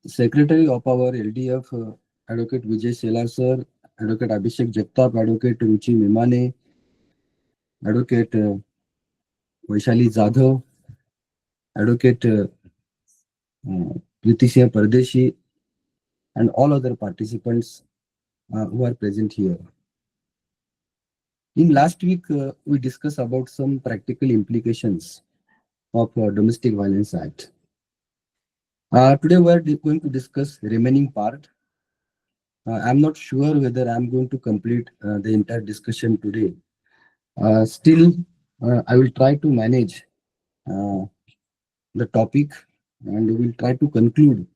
Secretary of our LDF, Advocate Vijay Selar sir, Advocate Abhishek Jagtap, Advocate Ruchi Mimane, Advocate Vaishali Jadhav, Advocate Priti Singh Pardeshi, and all other participants who are present here. In last week, we discussed about some practical implications of Domestic Violence Act. Today, we are going to discuss the remaining part. I'm not sure whether I'm going to complete the entire discussion today. Still, I will try to manage the topic and we will try to conclude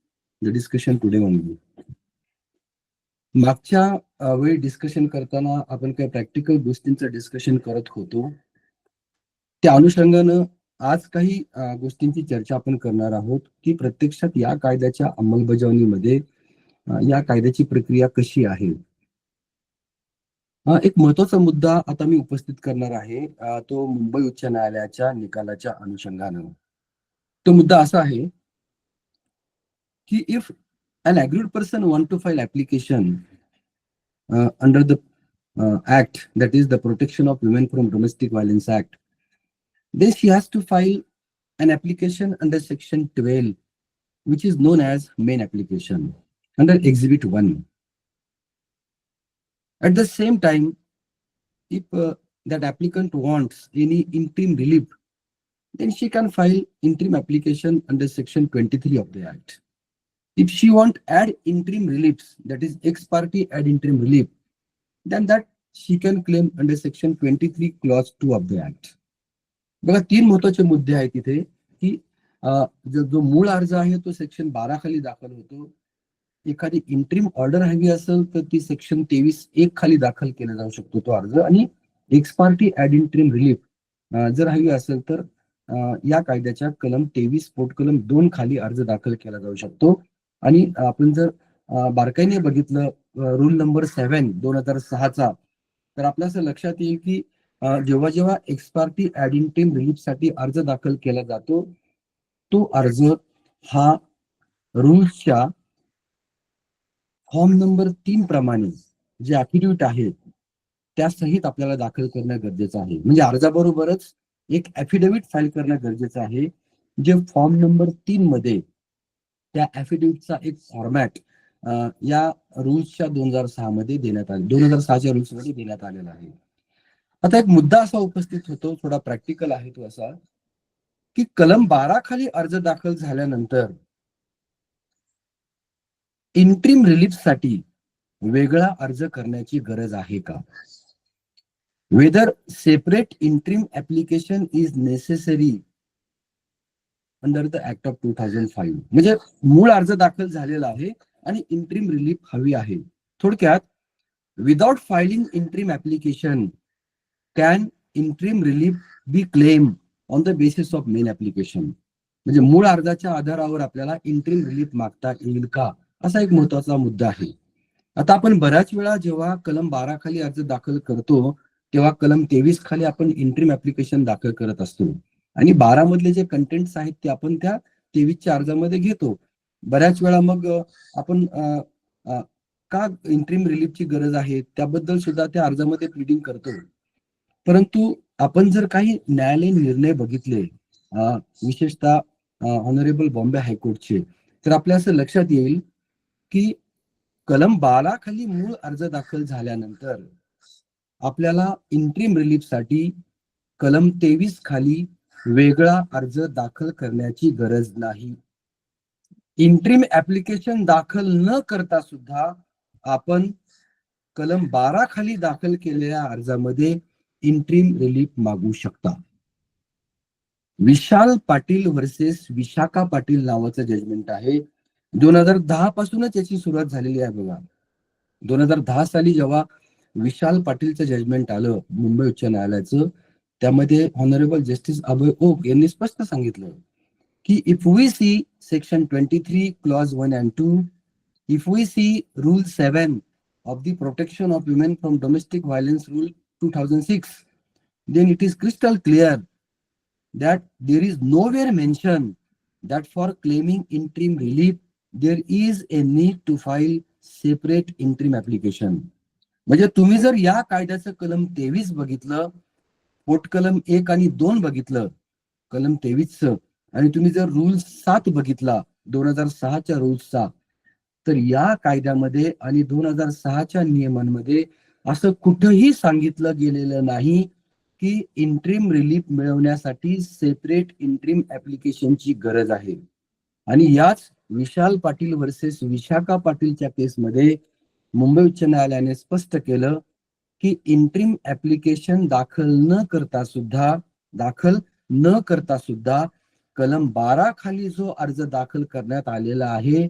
the discussion today only. मागच्या वेळी discussion करताना आपण काही practical गोष्टींचं discussion करत होतो. त्या अनुषंगानं आज काही गोष्टींची चर्चा आपण करणार आहोत की प्रत्यक्षात या कायद्याच्या अंमलबजावणीमध्ये या कायद्याची प्रक्रिया कशी आहे. एक महत्वाचा मुद्दा आता मी उपस्थित करणार आहे, तो मुंबई उच्च न्यायालयाच्या निकालाच्या अनुषंगानं. तो मुद्दा असा आहे की if an aggrieved person want to file application under the act, that is the Protection of Women from Domestic Violence Act, then she has to file an application under section 12, which is known as main application under exhibit 1. At the same time, if that applicant wants any interim relief, then she can file interim application under section 23 of the act. If she want add interim reliefs, that is ex parte add interim relief, then that she can claim under section 23 clause 2 of the act. बघा, तीन महत्वाचे मुद्दे आहेत तिथे की जो मूळ अर्ज आहे तो सेक्शन 12 खाली दाखल होतो. एखादी इंटरिम ऑर्डर हवी असेल तर ती सेक्शन 23(1) खाली दाखल केला जाऊ शकतो तो अर्ज. आणि ex parte ad interim relief जर हवी असेल तर या कायद्याच्या कलम 23 पोट कलम 2 खाली अर्ज दाखल केला जाऊ शकतो. आणि आपण जर बारकाईने बघितलं रूल नंबर 7 2006चा, तर आपल्या असं लक्षात येईल की जेव्हा जेव्हा ex parte ad interim relief साठी अर्ज दाखल केला जातो, तो अर्ज हा रूल्सच्या फॉर्म नंबर 3 प्रमाणे जे ऍफिडेव्हिट आहे त्या सहित आपल्याला दाखल करणं गरजेचं आहे. म्हणजे अर्जाबरोबरच एक ऍफिडेव्हिट फाईल करणं गरजेचं आहे, जे फॉर्म नंबर 3 मध्ये त्या ऍफिडेव्हिटचा एक फॉर्मॅट या रूल्सच्या 2006 मध्ये देण्यात आले, 2006च्या रूल्स मध्ये देण्यात आलेला आहे. आता एक मुद्दा असा उपस्थित होतो, थोडा प्रॅक्टिकल आहे तो असा की कलम 12 खाली अर्ज दाखल झाल्यानंतर इंटरिम रिलीफ साठी वेगळा अर्ज करण्याची गरज आहे का? Whether separate interim application is necessary under the act of 2005. म्हणजे मूळ अर्ज दाखल झालेला आहे आणि इंटरिम रिलीफ हवी आहे. थोडक्यात, without filing interim application can interim relief B claim on the basis of main application. म्हणजे मूळ अर्जाच्या आधारावर आपल्याला इंटरिम रिलीफ मागता येईल का, असा एक महत्वाचा मुद्दा आहे. आता आपण बऱ्याच वेळा जेव्हा कलम 12 खाली अर्ज दाखल करतो तेव्हा कलम 23 खाली आपण इंटरिम ऍप्लिकेशन दाखल करत असतो आणि 12 मधले जे कंटेंट्स आहेत ते आपण त्या 23च्या अर्जामध्ये घेतो. बऱ्याच वेळा मग आपण का इंटरिम रिलीफची गरज आहे त्याबद्दल सुद्धा त्या अर्जामध्ये प्लीडिंग करतो. परंतु आपण जर काही न्यायालयीन निर्णय बघितले, विशेषतः ऑनरेबल बॉम्बे हायकोर्टचे, तर आपल्या असं लक्षात येईल की कलम 12 खाली मूळ अर्ज दाखल झाल्यानंतर आपल्याला इंटरिम रिलीफ साठी कलम 23 खाली वेगळा अर्ज दाखल करण्याची गरज नाही. इंटरिम ऍप्लिकेशन दाखल न करता सुद्धा आपण कलम 12 खाली दाखल केलेल्या अर्जामध्ये इंटरिम रिलीफ मागू शकता. विशाल पाटील वर्सेस विशाखा पाटील नावाचं जजमेंट आहे. 2010 पासूनच याची सुरुवात झालेली आहे. बघा, 2010 साली जेव्हा विशाल पाटीलचं जजमेंट आलं मुंबई उच्च न्यायालयाचं, त्यामध्ये ऑनरेबल जस्टिस अभय ओक यांनी स्पष्ट सांगितलं की if we see section 23 clause 1 and 2, if we see rule 7 of the Protection of Women from Domestic Violence Rule 2006, then it is crystal clear that there is nowhere mention that for claiming interim relief there is a need to file separate interim application. म्हणजे तुम्ही जर या कायद्याचं कलम 23 बघितलं, पोटकलम 1 आणि 2 बघितलं कलम 23चं, आणि तुम्ही जर रूल 7 बघितला 2006च्या रूल्सचा, तर या कायद्यामध्ये आणि 2006च्या नियमांमध्ये असं कुठंही सांगितलं गेलेलं नाही की इंट्रीम रिलीफ मिळवण्यासाठी सेपरेट इंट्रीम ऍप्लिकेशनची गरज आहे. आणि याच विशाल पाटील वर्सेस विशाखा पाटीलच्या केसमध्ये मुंबई उच्च न्यायालयाने स्पष्ट केलं की इंट्रीम ऍप्लिकेशन दाखल न करता सुद्धा कलम 12 खाली जो अर्ज दाखल करण्यात आलेला आहे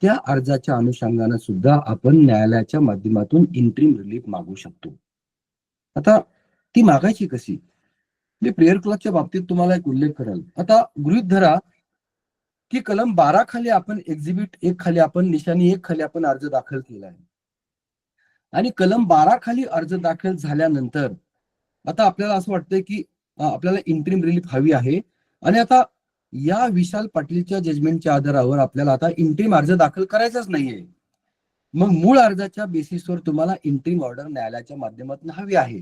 त्या अर्जाच्या अनुषंगाने सुद्धा आपण न्यायालयाच्या माध्यमातून इंट्रीम रिलीफ मागू शकतो. आता ती मागायची कशी? मी प्रेयर क्लॉजच्या बाबतीत तुम्हाला एक उल्लेख करेल. आता गृहीत धरा की कलम 12 खाली आपण एक्झिबिट 1 खाली आपण निशाणी 1 खाली आपण अर्ज दाखल केला आहे, आणि कलम 12 खाली अर्ज दाखल झाल्यानंतर आता आपल्याला असं वाटतंय की आपल्याला इंट्रीम रिलीफ हवी आहे, आणि आता या विशाल पाटीलच्या जजमेंटच्या आधारावर आपल्याला आता इंट्रीम अर्ज दाखल करायचाच नाहीये. मग मूळ अर्जाच्या बेसिसवर तुम्हाला इंट्रीम ऑर्डर न्यायालयाच्या माध्यमातून हवी आहे.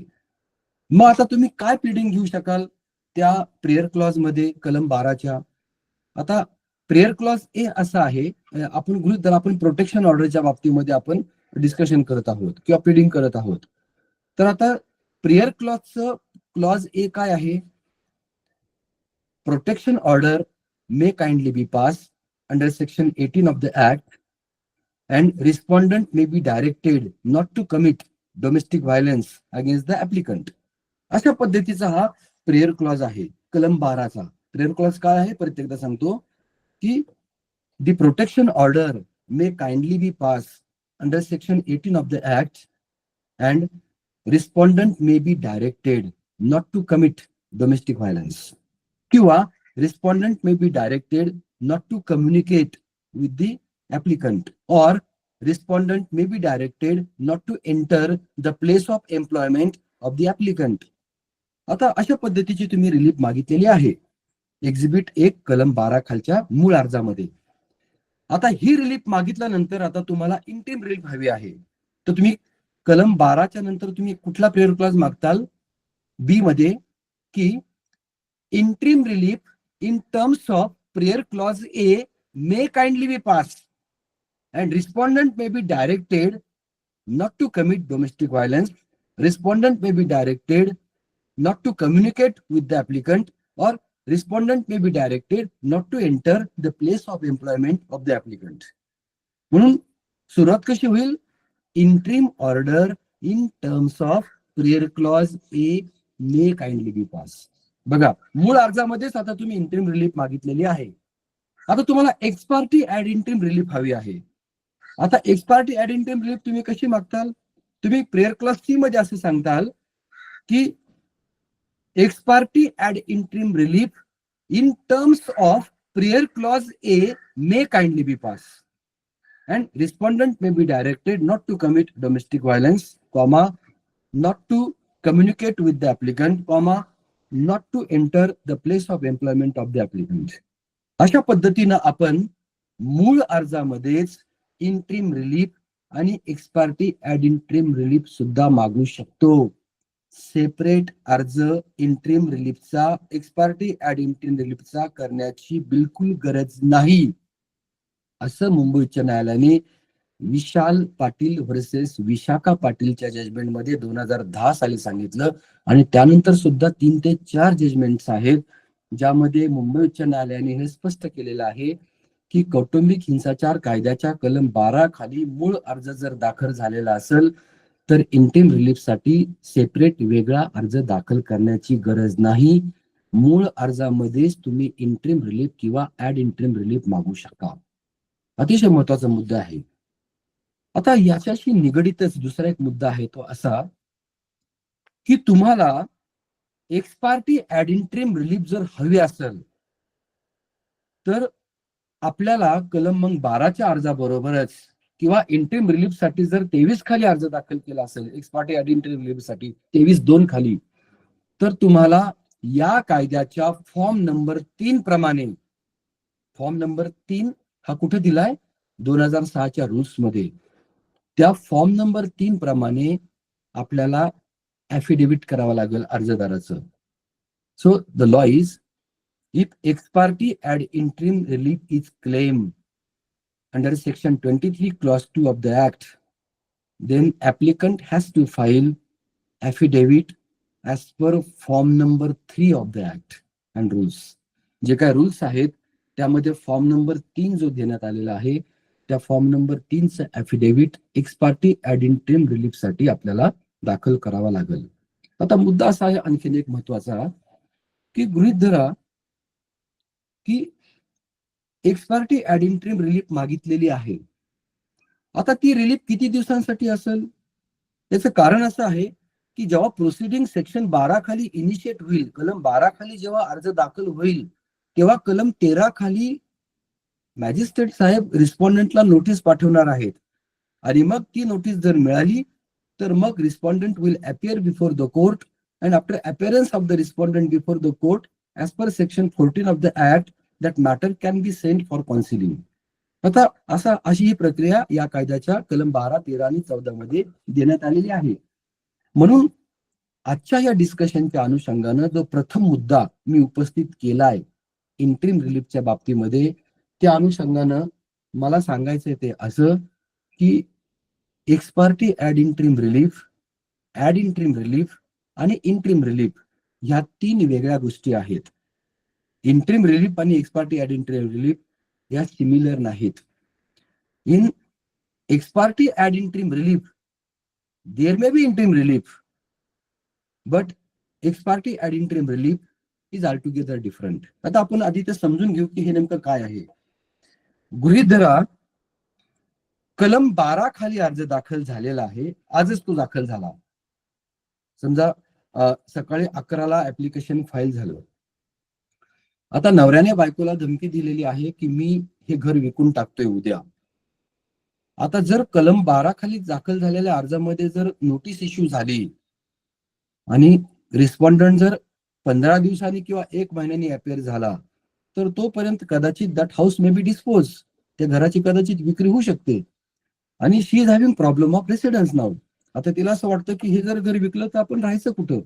मग आता तुम्ही काय प्लीडिंग घेऊ शकाल त्या प्रेयर क्लॉज मध्ये कलम 12च्या? आता प्रेयर क्लॉज ए असा आहे, आपण गृहीत धरा आपण प्रोटेक्शन ऑर्डरच्या बाबतीमध्ये आपण डिस्कशन करत आहोत किंवा प्लीडिंग करत आहोत. तर आता प्रेयर क्लॉजचं क्लॉज ए काय आहे? Protection order may kindly be passed under section 18 of the act, and respondent may be directed not to commit domestic violence against the applicant. अशा पद्धतीचा हा प्रेयर क्लॉज आहे कलम 12चा. प्रेयर क्लॉज काय आहे परत एकदा सांगतो की the protection order may kindly be pass under section 18 of the act and respondent may be directed not to commit domestic violence, किंवा respondent may be directed not to communicate with the applicant, or respondent may be directed not to enter the place of employment of the applicant. आता अशा पद्धतीची तुम्ही relief मागितलेली आहे exhibit 1 कलम 12 खालच्या मूळ अर्जामध्ये. आता ही रिलीफ मागितल्यानंतर आता तुम्हाला इंट्रीम रिलीफ हवी आहे, तर तुम्ही कलम 12च्या नंतर तुम्ही कुठला प्रेयर क्लॉज मागताल? बी मध्ये की interim relief in terms of prayer clause A may kindly be passed and respondent may be directed not to commit domestic violence. Respondent may be directed not to communicate with the applicant, or respondent may be directed not to enter the place of employment of the applicant. म्हणून सुरुवात कशी होईल? Interim order in terms of prayer clause A may kindly be pass. बघा मूळ अर्जामध्येच आता तुम्ही interim relief मागितलेली आहे. आता तुम्हाला ex parte ad interim relief हवी आहे. आता ex parte ad interim relief तुम्ही कशी मागताल? तुम्ही प्रेयर क्लॉज सी मध्ये असं सांगताल की ex parte ad interim relief in terms of prayer clause A may kindly be pass and respondent may be directed not to commit domestic violence, comma, not to communicate with the applicant, comma, not to enter the place of employment of the applicant. अशा पद्धतीनं आपण मूळ अर्जामध्येच interim relief आणि ex parte ad interim relief सुद्धा मागू शकतो. Separate अर्ज interim रिलीफचा ex parte ad interim रिलीफचा करण्याची बिलकुल गरज नाही, असं मुंबई उच्च न्यायालयाने विशाल पाटील वर्सेस विशाखा पाटीलच्या जजमेंटमध्ये 2010 साली सांगितलं. आणि त्यानंतर सुद्धा 3 ते 4 जजमेंट्स आहेत ज्यामध्ये मुंबई उच्च न्यायालयाने हे स्पष्ट केलेलं आहे की कौटुंबिक हिंसाचार कायद्याच्या कलम 12 खाली मूळ अर्ज जर दाखल झालेला असेल तर इंट्रीम रिलीफसाठी सेपरेट वेगळा अर्ज दाखल करण्याची गरज नाही. मूळ अर्जामध्येच तुम्ही इंट्रीम रिलीफ किंवा ऍड इंट्रीम रिलीफ मागू शकता. अतिशय महत्वाचा मुद्दा आहे. आता याच्याशी निगडीतच दुसरा एक मुद्दा आहे तो असा की तुम्हाला ex parte ad interim relief जर हवी असेल तर आपल्याला कलम मग 12च्या अर्जाबरोबरच किंवा इंट्रीम रिलीफ साठी जर 23 खाली अर्ज दाखल केला असेल ex parte ad interim relief साठी 23(2) खाली, तर तुम्हाला या कायद्याच्या फॉर्म नंबर 3 प्रमाणे, फॉर्म नंबर 3 हा कुठे दिलाय? 2006च्या रूल्स मध्ये त्या फॉर्म नंबर 3 प्रमाणे आपल्याला ऍफिडेव्हिट करावं लागेल अर्जदाराचं. So the law is, if ex parte ad interim relief is claim under section 23 clause 2 of the act, then applicant has to file affidavit as per form number 3 of the act and rules. जे काय rules आहेत त्यामध्ये form number 3 जो देण्यात आलेला आहे त्या form number 3चं affidavit ex parte ad interim relief साठी आपल्याला दाखल करावा लागेल. आता मुद्दा असा आहे आणखीन एक महत्वाचा, की गृहीत धरा की ex parte ad interim relief मागितलेली आहे. आता ती रिलीफ किती दिवसांसाठी असेल? त्याचं कारण असं आहे की जेव्हा प्रोसिडिंग सेक्शन 12 खाली इनिशिएट होईल, कलम 12 खाली जेव्हा अर्ज दाखल होईल, तेव्हा कलम 13 खाली मॅजिस्ट्रेट साहेब रिस्पॉन्डंटला नोटीस पाठवणार आहेत. आणि मग ती नोटीस जर मिळाली तर मग respondent will appear before the court, and after appearance of the respondent before the court as per section 14 of the act that matter can be sent for counselling. आता अशी ही प्रक्रिया या कायद्याच्या कलम 12, 13 आणि 14 मध्ये देण्यात आलेली आहे. म्हणून आजच्या या डिस्कशनच्या अनुषंगानं जो प्रथम मुद्दा मी उपस्थित केलाय इंटरिम रिलीफच्या बाबतीमध्ये, त्या अनुषंगानं मला सांगायचंय ते असं की ex parte ad interim relief आणि इंटरिम रिलीफ ह्या 3 वेगळ्या गोष्टी आहेत. इंटरिम रिलीफ आणि ex parte ad interim relief या सिमिलर नाहीत. In ex parte ad interim relief there may be interim relief, but ex parte ad interim relief is all together different. आता आपण आधी ते समजून घेऊ की हे नेमकं काय आहे. गृहीत धरा कलम 12 खाली अर्ज दाखल झालेला आहे, आजच तो दाखल झाला. समजा सकाळी 11ला ऍप्लिकेशन फाईल झालं. आता नवऱ्याने बायकोला धमकी दिलेली आहे की मी हे घर विकून टाकतोय उद्या. आता जर कलम 12 खाली दाखल झालेल्या अर्जामध्ये जर नोटीस इश्यू झाली आणि रिस्पॉन्डंट जर 15 दिवसांनी किंवा 1 महिन्यानी अपियर झाला तर तोपर्यंत कदाचित that house may be dispose, त्या घराची कदाचित विक्री होऊ शकते. आणि she is having problem of residence now. आता तिला असं वाटतं की हे जर घर विकलं तर आपण राहायचं कुठं.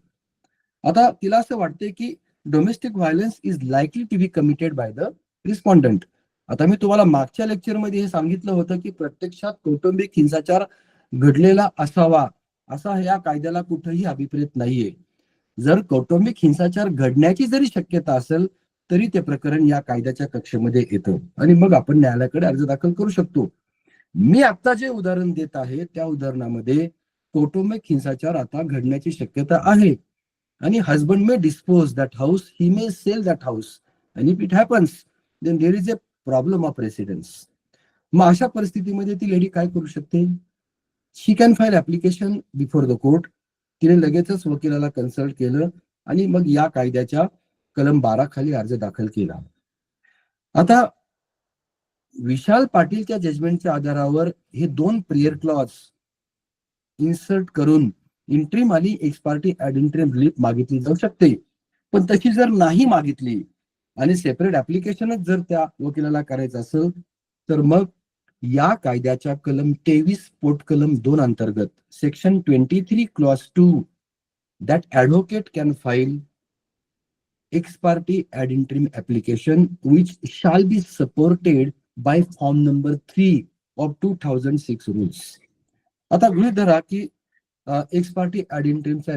आता तिला असं वाटतंय की domestic violence is likely to be committed by the respondent. आता मी तुम्हाला मागच्या लेक्चरमध्ये हे सांगितलं होतं की प्रत्यक्षात कौटुंबिक हिंसाचार घडलेला असावा असा या कायद्याला कुठेही अभिप्रेत नाहीये. जर कौटुंबिक हिंसाचार घडण्याची जरी शक्यता असेल तरी ते प्रकरण या कायद्याच्या कक्षेमध्ये येतं आणि मग आपण न्यायालयाकडे अर्ज दाखल करू शकतो. मी आता जे उदाहरण देत आहे त्या उदाहरणामध्ये कौटुंबिक हिंसाचार आता घडण्याची शक्यता आहे आणि husband may dispose that house, he may sell that house, आणि if it happens then there is a problem of residence. मग अशा परिस्थितीमध्ये ती लेडी काय करू शकते? She can file application before the court. तिने लगेचच वकिलाला कन्सल्ट केलं आणि मग या कायद्याच्या कलम 12 खाली अर्ज दाखल केला. आता विशाल पाटीलच्या जजमेंटच्या आधारावर हे 2 प्रियर क्लॉज इन्सर्ट करून इंटरिम आणि ex parte ad interim relief मागितली जाऊ शकते. पण तशी जर नाही मागितली आणि सेपरेट ऍप्लिकेशनच जर त्या वकिलाला करायचं असेल तर मग या कायद्याच्या कलम 23 पोट कलम 2 अंतर्गत section 23 clause 2 that advocate can file ex parte ad interim application which shall be supported by form number 3 of 2006 rules. आता गृहीत धरा की एक्स पार्टी ऍड इंटरिमचा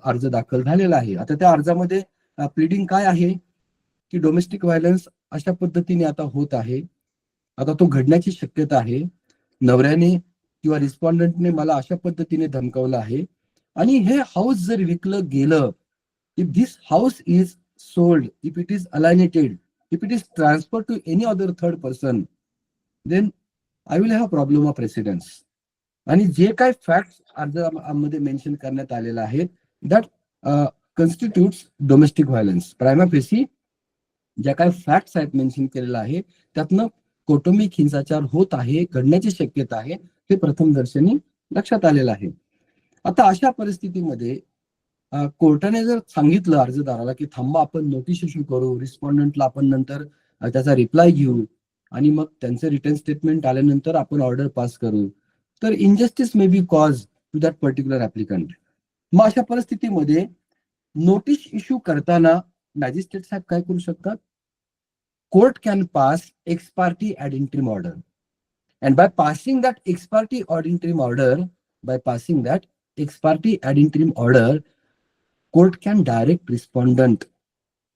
अर्ज दाखल झालेला आहे. आता त्या अर्जामध्ये प्लीडिंग काय आहे की डोमेस्टिक व्हायलन्स अशा पद्धतीने आता होत आहे, आता तो घडण्याची शक्यता आहे. नवऱ्याने किंवा रिस्पॉन्डंटने मला अशा पद्धतीने धमकावलं आहे आणि हे हाऊस जर विकलं गेलं, if this house is sold, if it is alienated, if it is transfer to any other third person, then I will have problem of residence. आणि जे काय फॅक्ट्स अर्जामध्ये मेन्शन करण्यात आलेला आहे that constitutes domestic violence. Prima facie ज्या काय facts आहेत मेन्शन केलेलं आहे त्यातनं कौटुंबिक हिंसाचार होत आहे, घडण्याची शक्यता आहे, हे प्रथम दर्शनी लक्षात आलेलं आहे. आता अशा परिस्थितीमध्ये कोर्टाने जर सांगितलं अर्जदाराला की थांबा आपण नोटीस इश्यू करू, रिस्पॉन्डंटला आपण नंतर त्याचा रिप्लाय घेऊ, आणि मग त्यांचं रिटर्न स्टेटमेंट आल्यानंतर आपण ऑर्डर पास करू, तर injustice may be cause to that particular applicant. मग अशा परिस्थितीमध्ये नोटीस इश्यू करताना मॅजिस्ट्रेट साहेब काय करू शकतात? Court can pass ex parte ad interim order, and by passing that ex parte ad interim order, by passing that ex parte ad interim order, court can direct respondent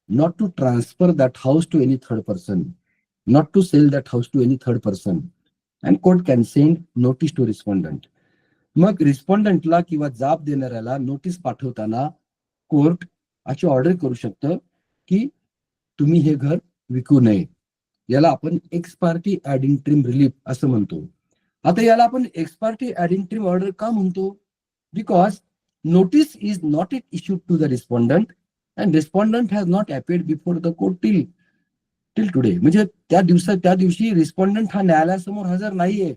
not to transfer that house to any third person, not to sell that house to any third person, and court can send notice to respondent. मग रिस्पॉन्डंटला किंवा जाब देणाऱ्याला notice पाठवताना court अशी order करू शकतं की तुम्ही हे घर विकू नये. याला आपण ex parte ad interim relief असं म्हणतो. आता याला आपण ex parte ad interim order का म्हणतो? Because notice is not it issued to the respondent and respondent has not appeared before the court till today. म्हणजे त्या दिवशी रिस्पॉन्डंट हा न्यायालयासमोर हजर नाहीये,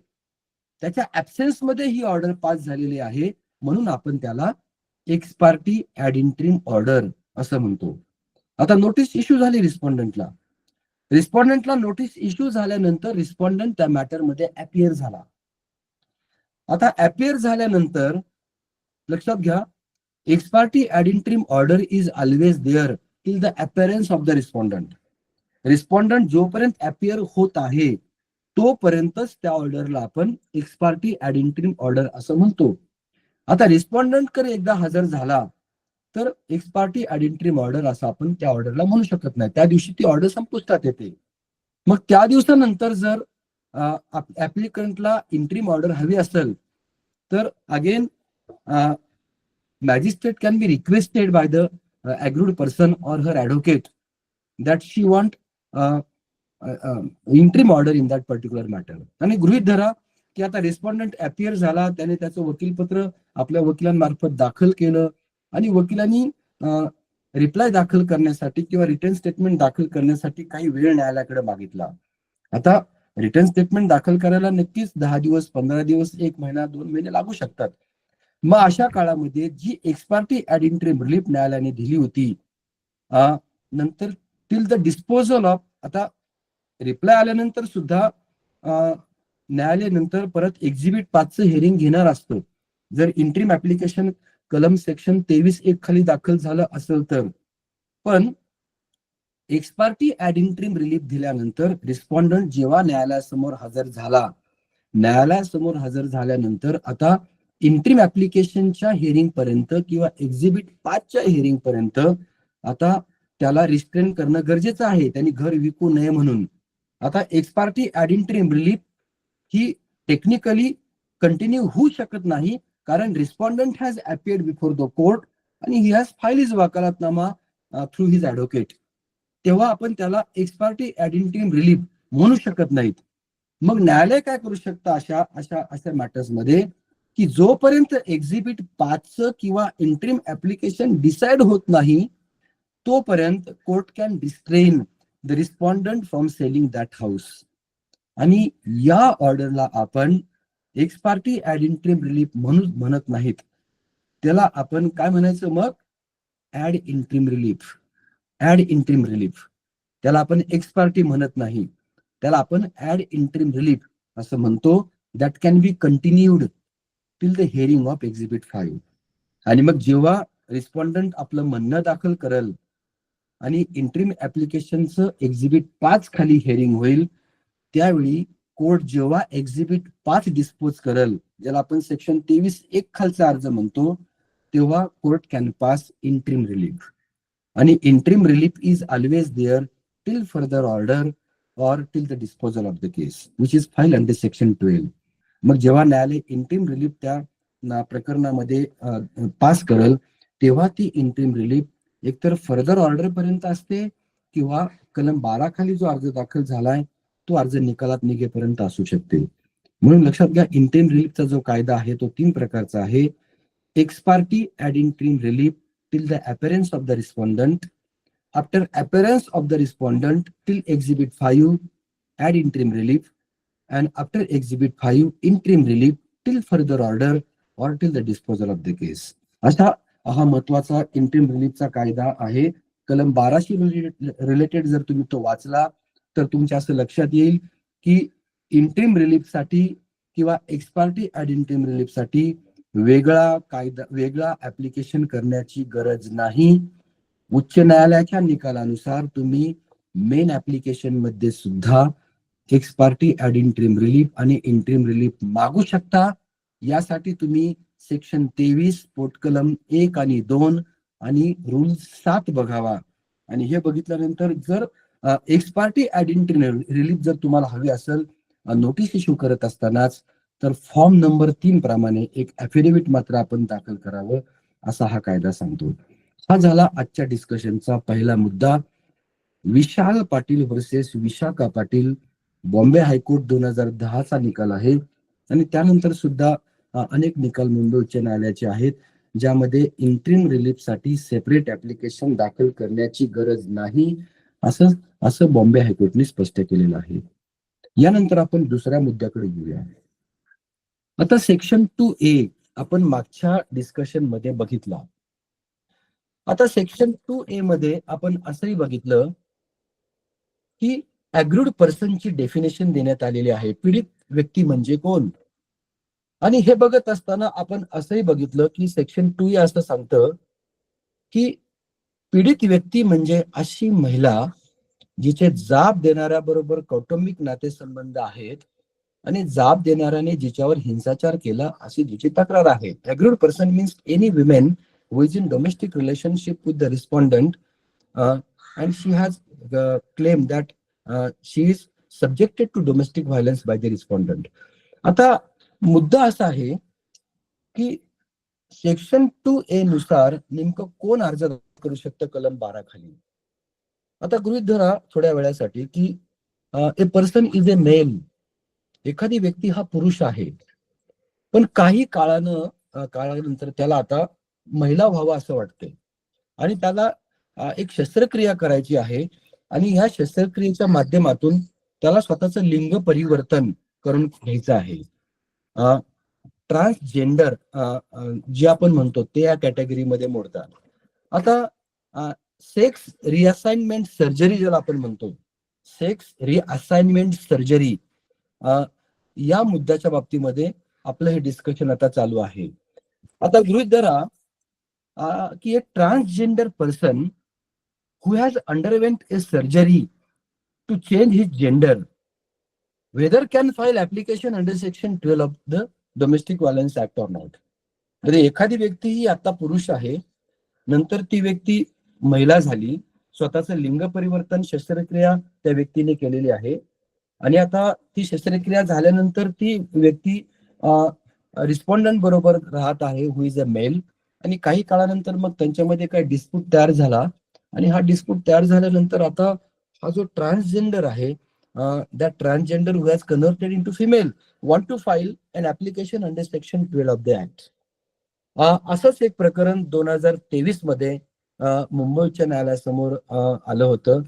त्याच्या ऍब्सेन्स मध्ये ही ऑर्डर पास झालेली आहे, म्हणून आपण त्याला ex parte ad interim order असं म्हणतो. आता नोटीस इश्यू झाली रिस्पॉन्डंटला नोटीस इश्यू झाल्यानंतर रिस्पॉन्डंट त्या मॅटरमध्ये अपियर झाला. आता अपियर झाल्यानंतर लक्षात घ्या, ex parte ad interim order is always there till the appearance of the respondent. Respondent जोपर्यंत अपियर होत आहे तोपर्यंतच त्या ऑर्डरला आपण ex parte ad interim order असं म्हणतो. आता रिस्पॉन्डंट कडे एकदा हजर झाला तर ex parte ad interim order असं आपण त्या ऑर्डरला म्हणू शकत नाही. त्या दिवशी ती ऑर्डर संपुष्टात येते. मग त्या दिवसानंतर जर ऍप्लिकंटला इंट्रीम ऑर्डर हवी असेल तर again magistrate can be requested by the aggrieved person or her advocate that she want interim order in that particular matter. आणि गृहीत धरा की आता रिस्पॉन्डंट अपियर झाला, त्याने त्याचं वकीलपत्र आपल्या वकिलांमार्फत दाखल केलं आणि वकिलांनी रिप्लाय दाखल करण्यासाठी किंवा रिटर्न स्टेटमेंट दाखल करण्यासाठी काही वेळ न्यायालयाकडे मागितला. आता रिटर्न स्टेटमेंट दाखल करायला नक्कीच 10 दिवस, 15 दिवस, 1 महिना, 2 महिने लागू शकतात. मग अशा काळामध्ये जी ex parte ad interim relief न्यायालयाने दिली होती, नंतर टिल द डिस्पोजल ऑफ, आता रिप्लाय आल्यानंतर सुद्धा न्यायालय नंतर परत एक्झिबिट 5चं हिअरिंग घेणार असतं. जर इंट्रीम ऍप्लिकेशन कलम सेक्शन 23(1) खाली दाखल झालं असेल तर. पण ex parte ad interim relief दिल्यानंतर रिस्पॉन्डंट जेव्हा न्यायालयासमोर हजर झाल्यानंतर आता इंट्रीम ऍप्लिकेशनच्या हिअरिंग पर्यंत किंवा एक्झिबिट 5च्या हिअरिंग पर्यंत आता त्याला रिस्ट्रेन करणं गरजेचं आहे, त्यांनी घर विकू नये म्हणून. आता ex parte ad interim relief ही टेक्निकली कंटिन्यू होऊ शकत नाही, कारण respondent has appeared before the court आणि he has file his vakalatnama through his advocate. तेव्हा आपण त्याला ex parte ad interim relief म्हणू शकत नाहीत. मग न्यायालय काय करू शकतं अशा मॅटर्समध्ये की जोपर्यंत एक्झिबिट 5चं किंवा इंट्रीम ऍप्लिकेशन डिसाइड होत नाही तोपर्यंत court can restrain the respondent from selling that house. आणि या ऑर्डरला आपण ex parte ad interim relief म्हणत नाहीत, त्याला आपण काय म्हणायचं मग? Ad interim relief. त्याला आपण एक्स पार्टी म्हणत नाही, त्याला आपण ॲड इंट्रीम रिलीफ असं म्हणतो. That can be continued till the hearing of exhibit 5. आणि मग जेव्हा रिस्पॉन्डंट आपलं म्हणणं दाखल करेल आणि इंट्रीम ऍप्लिकेशनचं एक्झिबिट 5 खाली हिअरिंग होईल, त्यावेळी कोर्ट जेव्हा एक्झिबिट 5 डिस्पोज करेल, ज्याला आपण सेक्शन 23(1) खालचा अर्ज म्हणतो, तेव्हा court can pass interim relief. आणि interim relief is always there till further order or till the disposal of the case which is file under section 12. मग जेव्हा न्यायालय इंट्रीम रिलीफ त्या प्रकरणामध्ये पास करेल तेव्हा ती इंट्रीम रिलीफ एकतर फर्दर ऑर्डर पर्यंत असते किंवा कलम 12 खाली जो अर्ज दाखल झालाय तो अर्ज निकालात निघेपर्यंत असू शकते. म्हणून लक्षात घ्या, इंट्रीम रिलीफचा जो कायदा आहे तो 3 प्रकारचा आहे. Ex parte ad interim relief till the appearance of the respondent, after appearance of the respondent till exhibit 5 ad interim relief, and after exhibit 5 interim relief till further order or till the disposal of the case. असा हा महत्वाचा interim रिलीफचा कायदा आहे. कलम 12शी related जर तुम्ही तो वाचला तर तुमच्या असं लक्षात येईल की इंट्रीम रिलीफसाठी किंवा एक्सपार्टी ऍड इंट्रीम रिलीफसाठी वेगळा ऍप्लिकेशन करण्याची गरज नाही. उच्च न्यायालयाच्या निकालानुसार तुम्ही मेन ऍप्लिकेशन मध्ये सुद्धा एक्सपार्टी ऍड इंट्रीम रिलीफ आणि इंट्रीम रिलीफ मागू शकता. यासाठी तुम्ही सेक्शन 23 पोटकलम 1 आणि 2 आणि रूल 7 बघावा. आणि हे बघितल्यानंतर जर एक्सपार्टी ऍड इंट्रीम रिलीफ जर तुम्हाला हवी असेल नोटीस इश्यू करत असतानाच, तर फॉर्म नंबर 3 प्रमाणे एक ऍफिडेव्हिट मात्र आपण दाखल करावं असा हा कायदा सांगतो. हा झाला आजच्या डिस्कशनचा पहिला मुद्दा. विशाल पाटील वर्सेस विशाखा पाटील, बॉम्बे हायकोर्ट 2010 चा निकाल आहे. आणि त्यानंतर सुद्धा अनेक निकाल मुंबई उच्च न्यायालयाचे आहेत, ज्यामध्ये इंट्रीम रिलीफ साठी सेपरेट ऍप्लिकेशन दाखल करण्याची गरज नाही असं बॉम्बे हायकोर्टने स्पष्ट केलेलं आहे. यानंतर आपण दुसऱ्या मुद्द्याकडे घेऊया. आता सेक्शन 2A आपण मागच्या डिस्कशन मध्ये बघितला. आता सेक्शन 2A मध्ये आपण असंही बघितलं की अग्रीड पर्सनची डेफिनेशन देण्यात आलेली आहे. पीडित व्यक्ती म्हणजे कोण? आणि हे बघत असताना आपण असंही बघितलं की सेक्शन 2A असं सांगतं की पीडित व्यक्ती म्हणजे अशी महिला जिचे जाब देणाऱ्याबरोबर कौटुंबिक नातेसंबंध आहेत आणि जाब देणाऱ्याने जिच्यावर हिंसाचार केला अशी जिची तक्रार आहे. Agreed person means any women who is in domestic relationship with the respondent and she has claimed that she is subjected to domestic violence by the respondent. आता मुद्दा असा आहे की सेक्शन 2A नुसार नेमकं कोण अर्ज करू शकतं कलम 12 खाली. आता गृहीत धरा थोड्या वेळासाठी की a person is a male, एखादी व्यक्ती हा पुरुष आहे, पण काही काळानंतर त्याला आता महिला व्हावं असं वाटतंय आणि त्याला एक शस्त्रक्रिया करायची आहे आणि ह्या शस्त्रक्रियेच्या माध्यमातून त्याला स्वतःचं लिंग परिवर्तन करून घ्यायचं आहे. ट्रान्सजेंडर जे आपण म्हणतो ते या कॅटेगरीमध्ये मोडतात. आता सेक्स रिअसाइनमेंट सर्जरी ज्याला आपण म्हणतो, सेक्स रिअसाइनमेंट सर्जरी या मुद्द्याच्या बाबतीमध्ये आपलं हे डिस्कशन आता चालू आहे. आता गृहीत धरा की एक transgender person who has underwent a surgery to change his gender whether can file application under section 12 of the domestic violence act or not. म्हणजे एखादी व्यक्ती ही आता पुरुष आहे, नंतर ती व्यक्ती महिला झाली, स्वतःचं लिंग परिवर्तन शस्त्रक्रिया त्या व्यक्तीने केलेली आहे आणि आता ती शस्त्रक्रिया झाल्यानंतर ती व्यक्ती रिस्पॉन्डंट बरोबर राहत आहे हु इज अ मेल. आणि काही काळानंतर मग त्यांच्यामध्ये काही डिस्प्यूट तयार झाला आणि हा डिस्प्यूट तयार झाल्यानंतर आता हा जो ट्रान्सजेंडर आहे, that transgender who has converted into female want to file an application under section 12 of the act. असंच एक प्रकरण 2023 मध्ये मुंबई उच्च न्यायालयासमोर आलं होतं.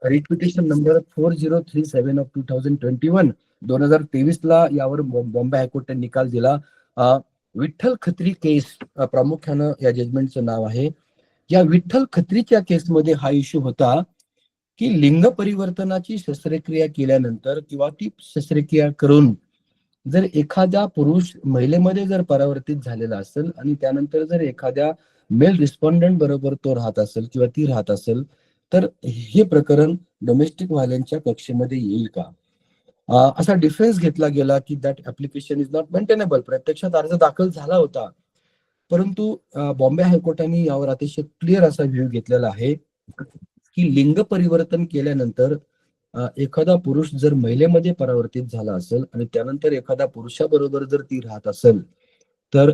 Writ petition number 4037 of 2021. 2023 ला यावर बॉम्बे हायकोर्टाने निकाल दिला. विठ्ठल खत्री केस प्रामुख्यानं या जजमेंटचं नाव आहे. या विठ्ठल खत्रीच्या केसमध्ये हा इश्यू होता की लिंग परिवर्तनाची शस्त्रक्रिया केल्यानंतर किंवा ती शस्त्रक्रिया करून जर एखाद्या पुरुष महिलेमध्ये जर परावर्तित झालेला असेल आणि त्यानंतर जर एखाद्या मेल रिस्पॉन्डंट बरोबर तो राहत असेल किंवा ती राहत असेल, तर हे प्रकरण डोमेस्टिक व्हायलन्सच्या कक्षेमध्ये येईल का, असा डिफेन्स घेतला गेला की that application is not maintainable. प्रत्यक्षात अर्ज दाखल झाला होता, परंतु बॉम्बे हायकोर्टाने यावर अतिशय क्लिअर असा व्ह्यू घेतलेला आहे की लिंग परिवर्तन केल्यानंतर एखादा पुरुष जर महिलेमध्ये परावर्तित झाला असेल आणि त्यानंतर एखाद्या पुरुषाबरोबर जर ती राहत असेल, तर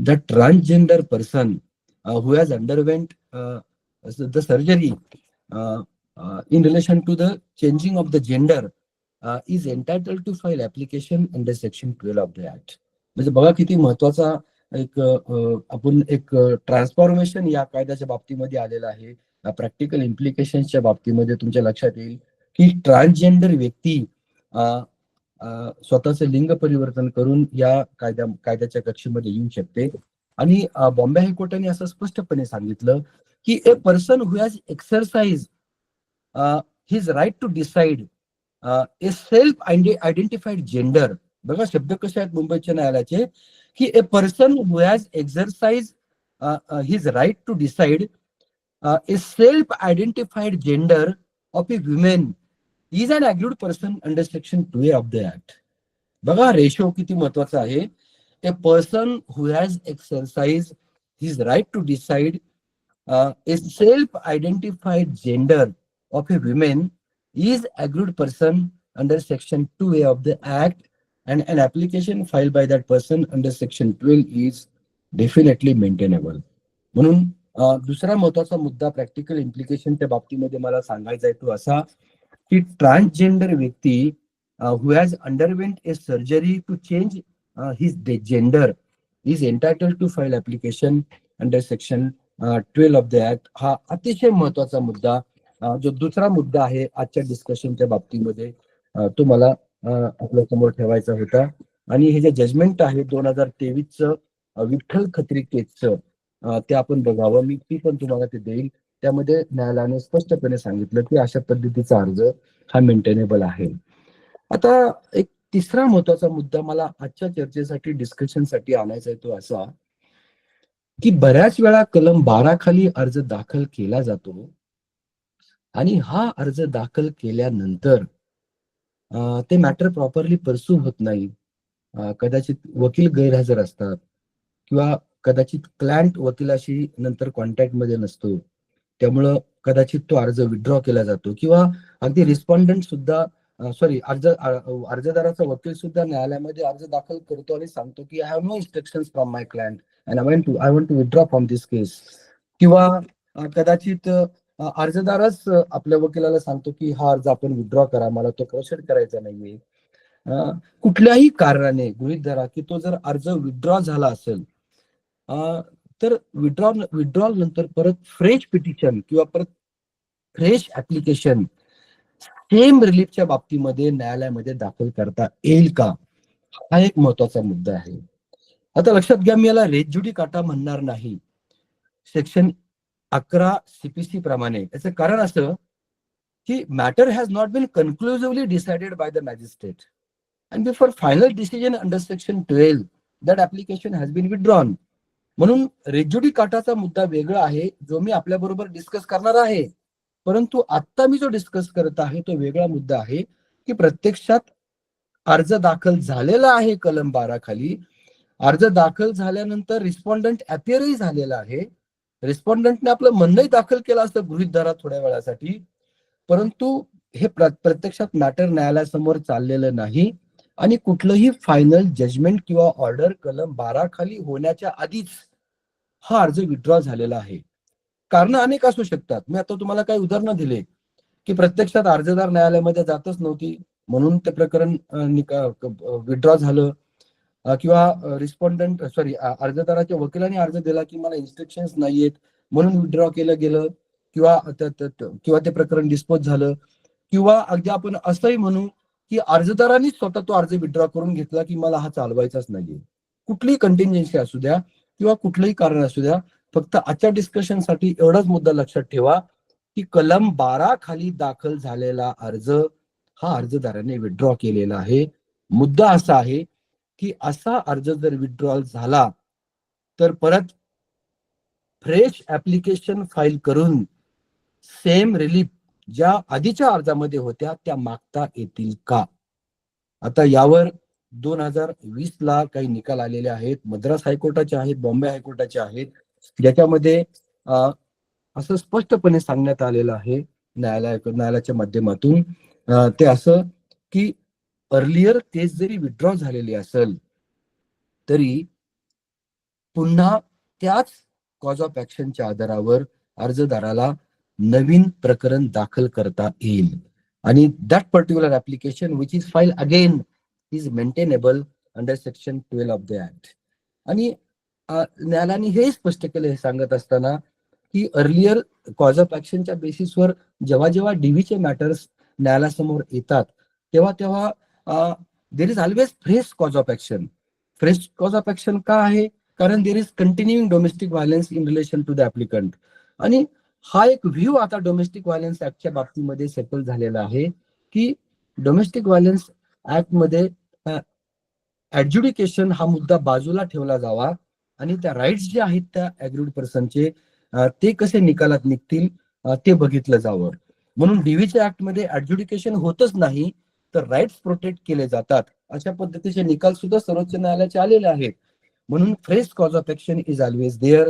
the transgender person who has underwent the surgery in relation to the changing of the gender is entitled to file application under section 12 of the act. म्हणजे बघा किती महत्वाचा एक आपण एक ट्रान्सफॉर्मेशन या कायद्याच्या बाबतीमध्ये आलेला आहे. प्रॅक्टिकल इम्प्लिकेशनच्या बाबतीमध्ये तुमच्या लक्षात येईल की ट्रान्सजेंडर व्यक्ती स्वतःचं लिंग परिवर्तन करून या कायद्याच्या कक्षेमध्ये येऊ शकते. आणि बॉम्बे हायकोर्टाने असं स्पष्टपणे सांगितलं की a person who has exercise his right to decide a self identified gender, बघा शब्द कसे आहेत मुंबईच्या न्यायालयाचे, की a person who has exercise his right to decide a self identified gender of a women is an aggrieved person under section 2A of the act. बघा ratio किती महत्वाचा आहे. A person who has exercise his right to decide a self-identified gender of a woman is agreed person under section 2A of the act, and an application filed by that person under section 12 is definitely maintainable. म्हणून दुसरा महत्वाचा मुद्दा practical इम्प्लिकेशनच्या बाबतीमध्ये मला सांगायचा आहे तो असा की ट्रान्सजेंडर व्यक्ती who has underwent a surgery to change his gender is entitled to file application under section 12 of the act. हा अतिशय महत्वाचा मुद्दा, जो दुसरा मुद्दा आहे आजच्या डिस्कशनच्या बाबतीमध्ये, तो मला आपल्या समोर ठेवायचा होता. आणि हे जे जजमेंट आहे 2023चं विठ्ठल खत्री केसचं, ते आपण बघावं. मी ती पण तुम्हाला ते देईल. त्यामध्ये न्यायालयाने स्पष्टपणे सांगितलं की अशा पद्धतीचा अर्ज हा मेंटेनेबल आहे. आता एक तिसरा महत्वाचा मुद्दा मला आजच्या चर्चेसाठी डिस्कशनसाठी आणायचा आहे तो असा की बऱ्याच वेळा कलम 12 खाली अर्ज दाखल केला जातो आणि हा अर्ज दाखल केल्यानंतर ते मॅटर प्रॉपरली परस्यू होत नाही. कदाचित वकील गैरहजर असतात किंवा कदाचित क्लायंट वकिलाशी नंतर कॉन्टॅक्ट मध्ये नसतो, त्यामुळं कदाचित तो अर्ज विथड्रॉ केला जातो किंवा अगदी रिस्पॉन्डंट सुद्धा अर्जदाराचा वकील सुद्धा न्यायालयामध्ये अर्ज दाखल करतो आणि सांगतो की I have no instructions from my client and I want to withdraw from this case. किंवा कदाचित अर्जदारच आपल्या वकिलाला सांगतो की हा अर्ज आपण विथड्रॉ करा, मला तो प्रोसेड करायचा नाहीये. कुठल्याही कारणाने गृहीत धरा की तो जर अर्ज विथड्रॉ झाला असेल तर विथड्रॉल नंतर परत फ्रेश पिटिशन किंवा परत फ्रेश ऍप्लिकेशन सेम रिलीफच्या बाबतीमध्ये न्यायालयामध्ये दाखल करता येईल का, हा एक महत्वाचा मुद्दा आहे. आता लक्षात घ्या, मी याला रेज जुडिकाटा म्हणणार नाही सेक्शन 11 CPC प्रमाणे. याचं कारण असं की matter has not been conclusively decided by the magistrate and before final decision under section 12 that application has been withdrawn. म्हणून रेज जुडिकाटाचा मुद्दा वेगळा आहे जो मी आपल्या बरोबर डिस्कस करणार आहे, परंतु आता मी जो डिस्कस करत आहे तो वेगळा मुद्दा आहे की प्रत्यक्षात अर्ज दाखल झालेला आहे कलम 12 खाली. अर्ज दाखल झाल्यानंतर रिस्पॉन्डंट अपिअरही झालेला आहे, रिस्पॉन्डंटने आपलं म्हणणंही दाखल केलं असतं गृहीत धरा थोड्या वेळासाठी, परंतु हे प्रत्यक्षात मॅटर न्यायालयासमोर चाललेलं नाही आणि कुठलंही फायनल जजमेंट किंवा ऑर्डर कलम 12 खाली होण्याच्या आधीच हा अर्ज विथड्रॉ झालेला आहे. कारण अनेक असू शकतात. मी आता तुम्हाला काही उदाहरणं दिले की प्रत्यक्षात अर्जदार न्यायालयामध्ये जातच नव्हती म्हणून ते प्रकरण विथड्रॉ झालं, किंवा रिस्पॉन्डंट अर्जदाराच्या वकिलाने अर्ज दिला की मला इन्स्ट्रक्शन्स नाहीयेत म्हणून विथड्रॉ केलं गेलं, किंवा ते प्रकरण डिस्पोज झालं, किंवा अगदी आपण असंही म्हणू की अर्जदारांनी स्वतः तो अर्ज विथड्रॉ करून घेतला की मला हा चालवायचाच नाहीये. कुठलीही कंटिन्जन्सी असू द्या किंवा कुठलंही कारण असू द्या, फक्त आजच्या डिस्कशनसाठी एवढाच मुद्दा लक्षात ठेवा की कलम 12 खाली दाखल झालेला अर्ज हा अर्जदाराने विथड्रॉ केलेला आहे. मुद्दा असा आहे की असा अर्ज जर विथड्रॉल झाला तर परत फ्रेश ऍप्लिकेशन फाईल करून सेम रिलीफ ज्या आधीच्या अर्जामध्ये होत्या त्या मागता येतील का. आता यावर 2020ला काही निकाल आलेले आहेत, मद्रास हायकोर्टाचे आहेत, बॉम्बे हायकोर्टाचे आहेत, ज्याच्यामध्ये असं स्पष्टपणे सांगण्यात आलेलं आहे न्यायालयाच्या माध्यमातून, ते असं की अर्लियर केस जरी विथड्रॉ झालेली असेल तरी पुन्हा त्याच कॉज ऑफ ऍक्शनच्या आधारावर अर्जदाराला नवीन प्रकरण दाखल करता येईल आणि that particular application which is file again is maintainable under section 12 of the act. आणि न्यायालयाने हे स्पष्ट केलं हे सांगत असताना की अर्लियर कॉज ऑफ ऍक्शनच्या बेसिसवर जेव्हा जेव्हा डीव्हीचे मॅटर्स न्यायालयासमोर येतात तेव्हा there is always fresh cause of action. Fresh cause of action का आहे, कारण there is continuing domestic violence in relation to the applicant. आणि हा एक व्ह्यू आता डोमेस्टिक व्हायलन्स ऍक्टच्या बाबतीमध्ये सेटल झालेला आहे की डोमेस्टिक व्हायलन्स ऍक्ट मध्ये ऍडज्युडिकेशन हा मुद्दा बाजूला ठेवला जावा आणि त्या राईट्स जे आहेत त्या अग्रीड पर्सनचे ते कसे निकालात निघतील ते बघितलं जावं. म्हणून डीव्हीच्या ऍक्ट मध्ये ऍडज्युडिकेशन होतच नाही तर राईट्स प्रोटेक्ट केले जातात. अशा पद्धतीचे निकाल सुद्धा सर्वोच्च न्यायालयाचे आलेले आहेत. म्हणून fresh cause of action is always there.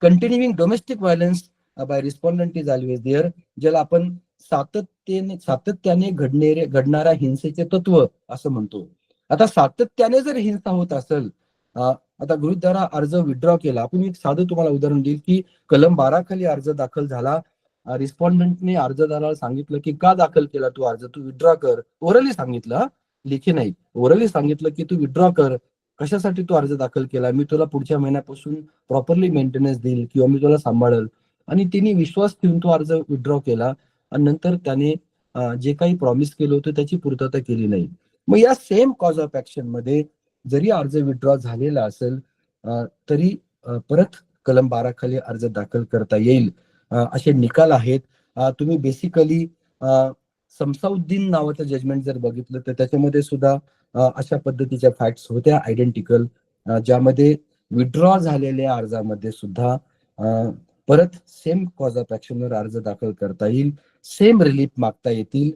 Continuing domestic violence by respondent is always there. ज्याला आपण सातत्याने घडणाऱ्या हिंसेचे तत्व असं म्हणतो. आता सातत्याने जर हिंसा होत असेल, आता गृहीत धरा अर्ज विड्रॉ केला. आपण एक साधं तुम्हाला उदाहरण देईल की कलम 12 खाली अर्ज दाखल झाला. रिस्पॉन्डंटने अर्जदाराला सांगितलं की का दाखल केला तू अर्ज, तू विड्रॉ कर. ओरली सांगितलं, लिखी नाही, ओरली सांगितलं की तू विड्रॉ कर. कशासाठी तू अर्ज दाखल केला, मी तुला पुढच्या महिन्यापासून प्रॉपरली मेंटेनन्स देईल किंवा मी तुला सांभाळेल. आणि तिने विश्वास ठेवून तो अर्ज विड्रॉ केला आणि नंतर त्याने जे काही प्रॉमिस केलं होतं त्याची पूर्तता केली नाही. मग या सेम कॉज ऑफ ऍक्शन मध्ये जरी अर्ज विड्रॉ झालेला असेल तरी परत कलम 12 खाली अर्ज दाखल करता येईल असे निकाल आहेत. तुम्ही बेसिकली समसाउद्दीन नावाचं जजमेंट जर बघितलं तर त्याच्यामध्ये सुद्धा अशा पद्धतीच्या फॅक्ट्स होत्या आयडेंटिकल, ज्यामध्ये विड्रॉ झालेल्या अर्जामध्ये सुद्धा परत सेम कॉज ऑफ ऍक्शनवर अर्ज दाखल करता येईल, सेम रिलीफ मागता येतील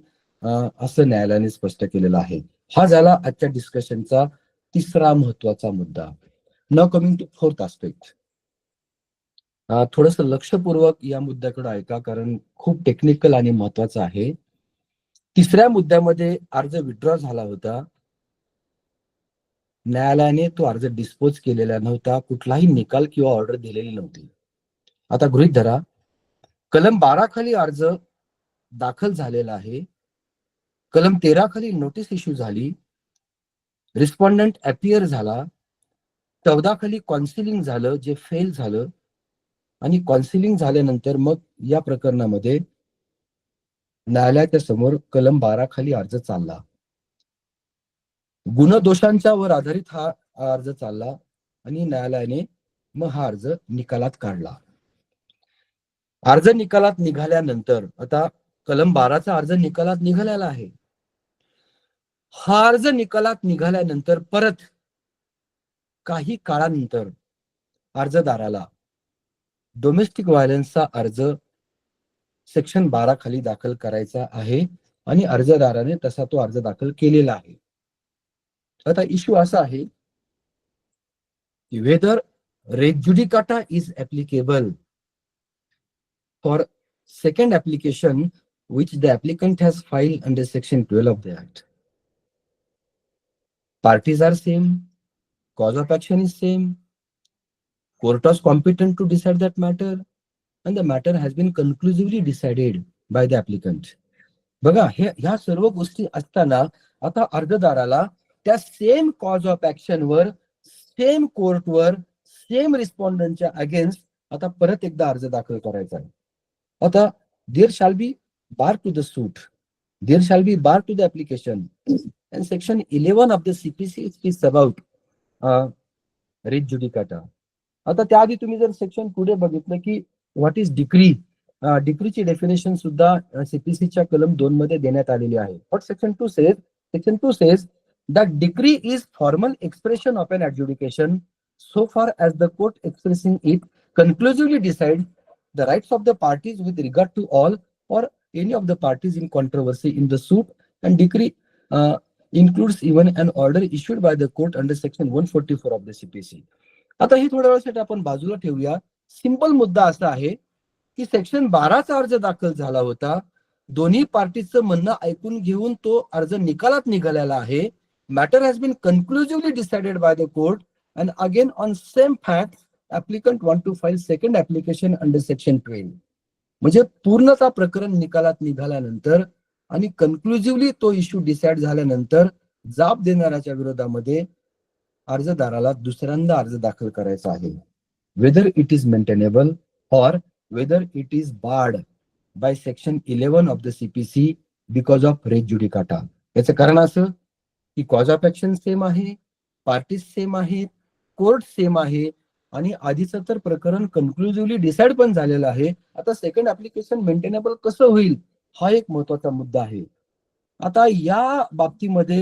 असं न्यायालयाने स्पष्ट केलेलं आहे. हा झाला आजच्या डिस्कशनचा तिसरा महत्वाचा मुद्दा. Now coming to fourth aspect. थोडस लक्षपूर्वक या मुद्द्याकडे ऐका कारण खूप टेक्निकल आणि महत्वाचं आहे. तिसऱ्या मुद्द्यामध्ये अर्ज विड्रॉ झाला होता, न्यायालयाने तो अर्ज डिस्पोज केलेला नव्हता, कुठलाही निकाल किंवा ऑर्डर दिलेली नव्हती. आता गृहीत धरा कलम 12 खाली अर्ज दाखल झालेला आहे, कलम 13 खाली नोटीस इश्यू झाली, रिस्पॉन्डंट अपियर झाला, 14 खाली काउन्सिलिंग झालं जे फेल झालं आणि काउन्सिलिंग झाल्यानंतर मग या प्रकरणामध्ये न्यायालयाच्या समोर कलम 12 खाली अर्ज चालला. गुणदोषांच्या वर आधारित हा अर्ज चालला आणि न्यायालयाने मग हा अर्ज निकालात काढला. अर्ज निकालात निघाल्यानंतर आता कलम 12चा अर्ज निकालात निघालेला आहे. हा अर्ज निकालात निघाल्यानंतर परत काही काळानंतर अर्जदाराला डोमेस्टिक व्हायलन्सचा अर्ज सेक्शन 12 खाली दाखल करायचा आहे आणि अर्जदाराने तसा तो अर्ज दाखल केलेला आहे. आता इश्यू असा आहे की whether res judicata is applicable for second application which the applicant has filed under section 12 of the act. Parties are same, cause of action is same, court was competent to decide that matter and the matter has been conclusively decided by the applicant. बघा ह्या सर्व गोष्टी असताना आता अर्जदाराला त्या same cause of action वर same कोर्टवर सेम रिस्पॉन्डंटच्या अगेन्स्ट आता परत एकदा अर्ज दाखल करायचा आहे. आता there shall be bar to the suit, there shall be bar to the application and section 11 of the CPC speaks about res judicata. आता त्याआधी तुम्ही जर सेक्शन पुढे बघितलं की व्हॉट इज डिक्री, डिक्रीची डेफिनेशन सुद्धा सीपीसीच्या कलम 2 मध्ये देण्यात आलेली आहे. What section 2 says, section 2 says that decree is formal expression of an adjudication so far as the court expressing it conclusively decides the rights of the parties with regard to all or any of the parties in controversy in the suit, and decree includes even an order issued by the court under section 144 of the CPC. आता हे थोड्या वेळासाठी आपण बाजूला ठेवूया. Simple मुद्दा असा आहे की सेक्शन 12चा अर्ज दाखल झाला होता, दोन्ही पार्टीचं म्हणणं ऐकून घेऊन तो अर्ज निकालात निघालेला आहे. Matter has been conclusively decided by the court and again on same fact applicant want to file second application under section 12. म्हणजे पूर्णता प्रकरण निकालात निघाल्यानंतर आणि कन्क्लुसिव्हली तो इश्यू डिसाइड झाल्यानंतर जाब देणाऱ्याच्या विरोधामध्ये अर्जदाराला दुसऱ्यांदा अर्ज दाखल करायचा आहे, वेदर इट इज मेंटेनेबल और whether it is barred by section 11 of the CPC because of res judicata. याचं कारण असं की कॉज ऑफ ऍक्शन सेम आहे, पार्टीज सेम आहेत, कोर्ट सेम आहे आणि आधीचं तर प्रकरण कन्क्लुसिव्हली डिसाइड पण झालेलं आहे. आता सेकंड ऍप्लिकेशन मेंटेनेबल कसं होईल हा एक महत्वाचा मुद्दा आहे. आता या बाबतीमध्ये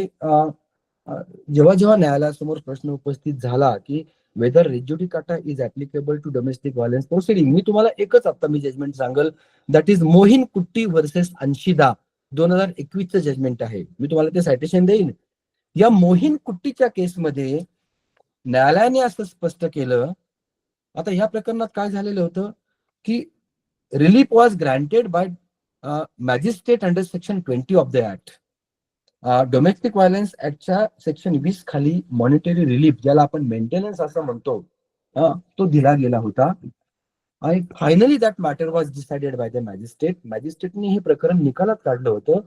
जेव्हा जेव्हा न्यायालयासमोर प्रश्न उपस्थित झाला की whether res judicata is applicable to domestic violence proceeding, मी तुम्हाला एकच आता मी जजमेंट सांगल, that is Mohin Kutty versus अंशिदा, 2021चं judgement आहे. मी तुम्हाला ते सायटेशन देईन. या मोहिन कुट्टीच्या केसमध्ये न्यायालयाने असं स्पष्ट केलं, आता ह्या प्रकरणात काय झालेलं होतं की relief was granted by magistrate under section 20 of the act. Domestic violence ऍक्टच्या सेक्शन 20 खाली मॉनिटरी रिलीफ, ज्याला आपण मेंटेनन्स असं म्हणतो, तो दिला गेला होता. आणि finally that matter was decided by the magistrate. मॅजिस्ट्रेटने हे प्रकरण निकालात काढलं होतं.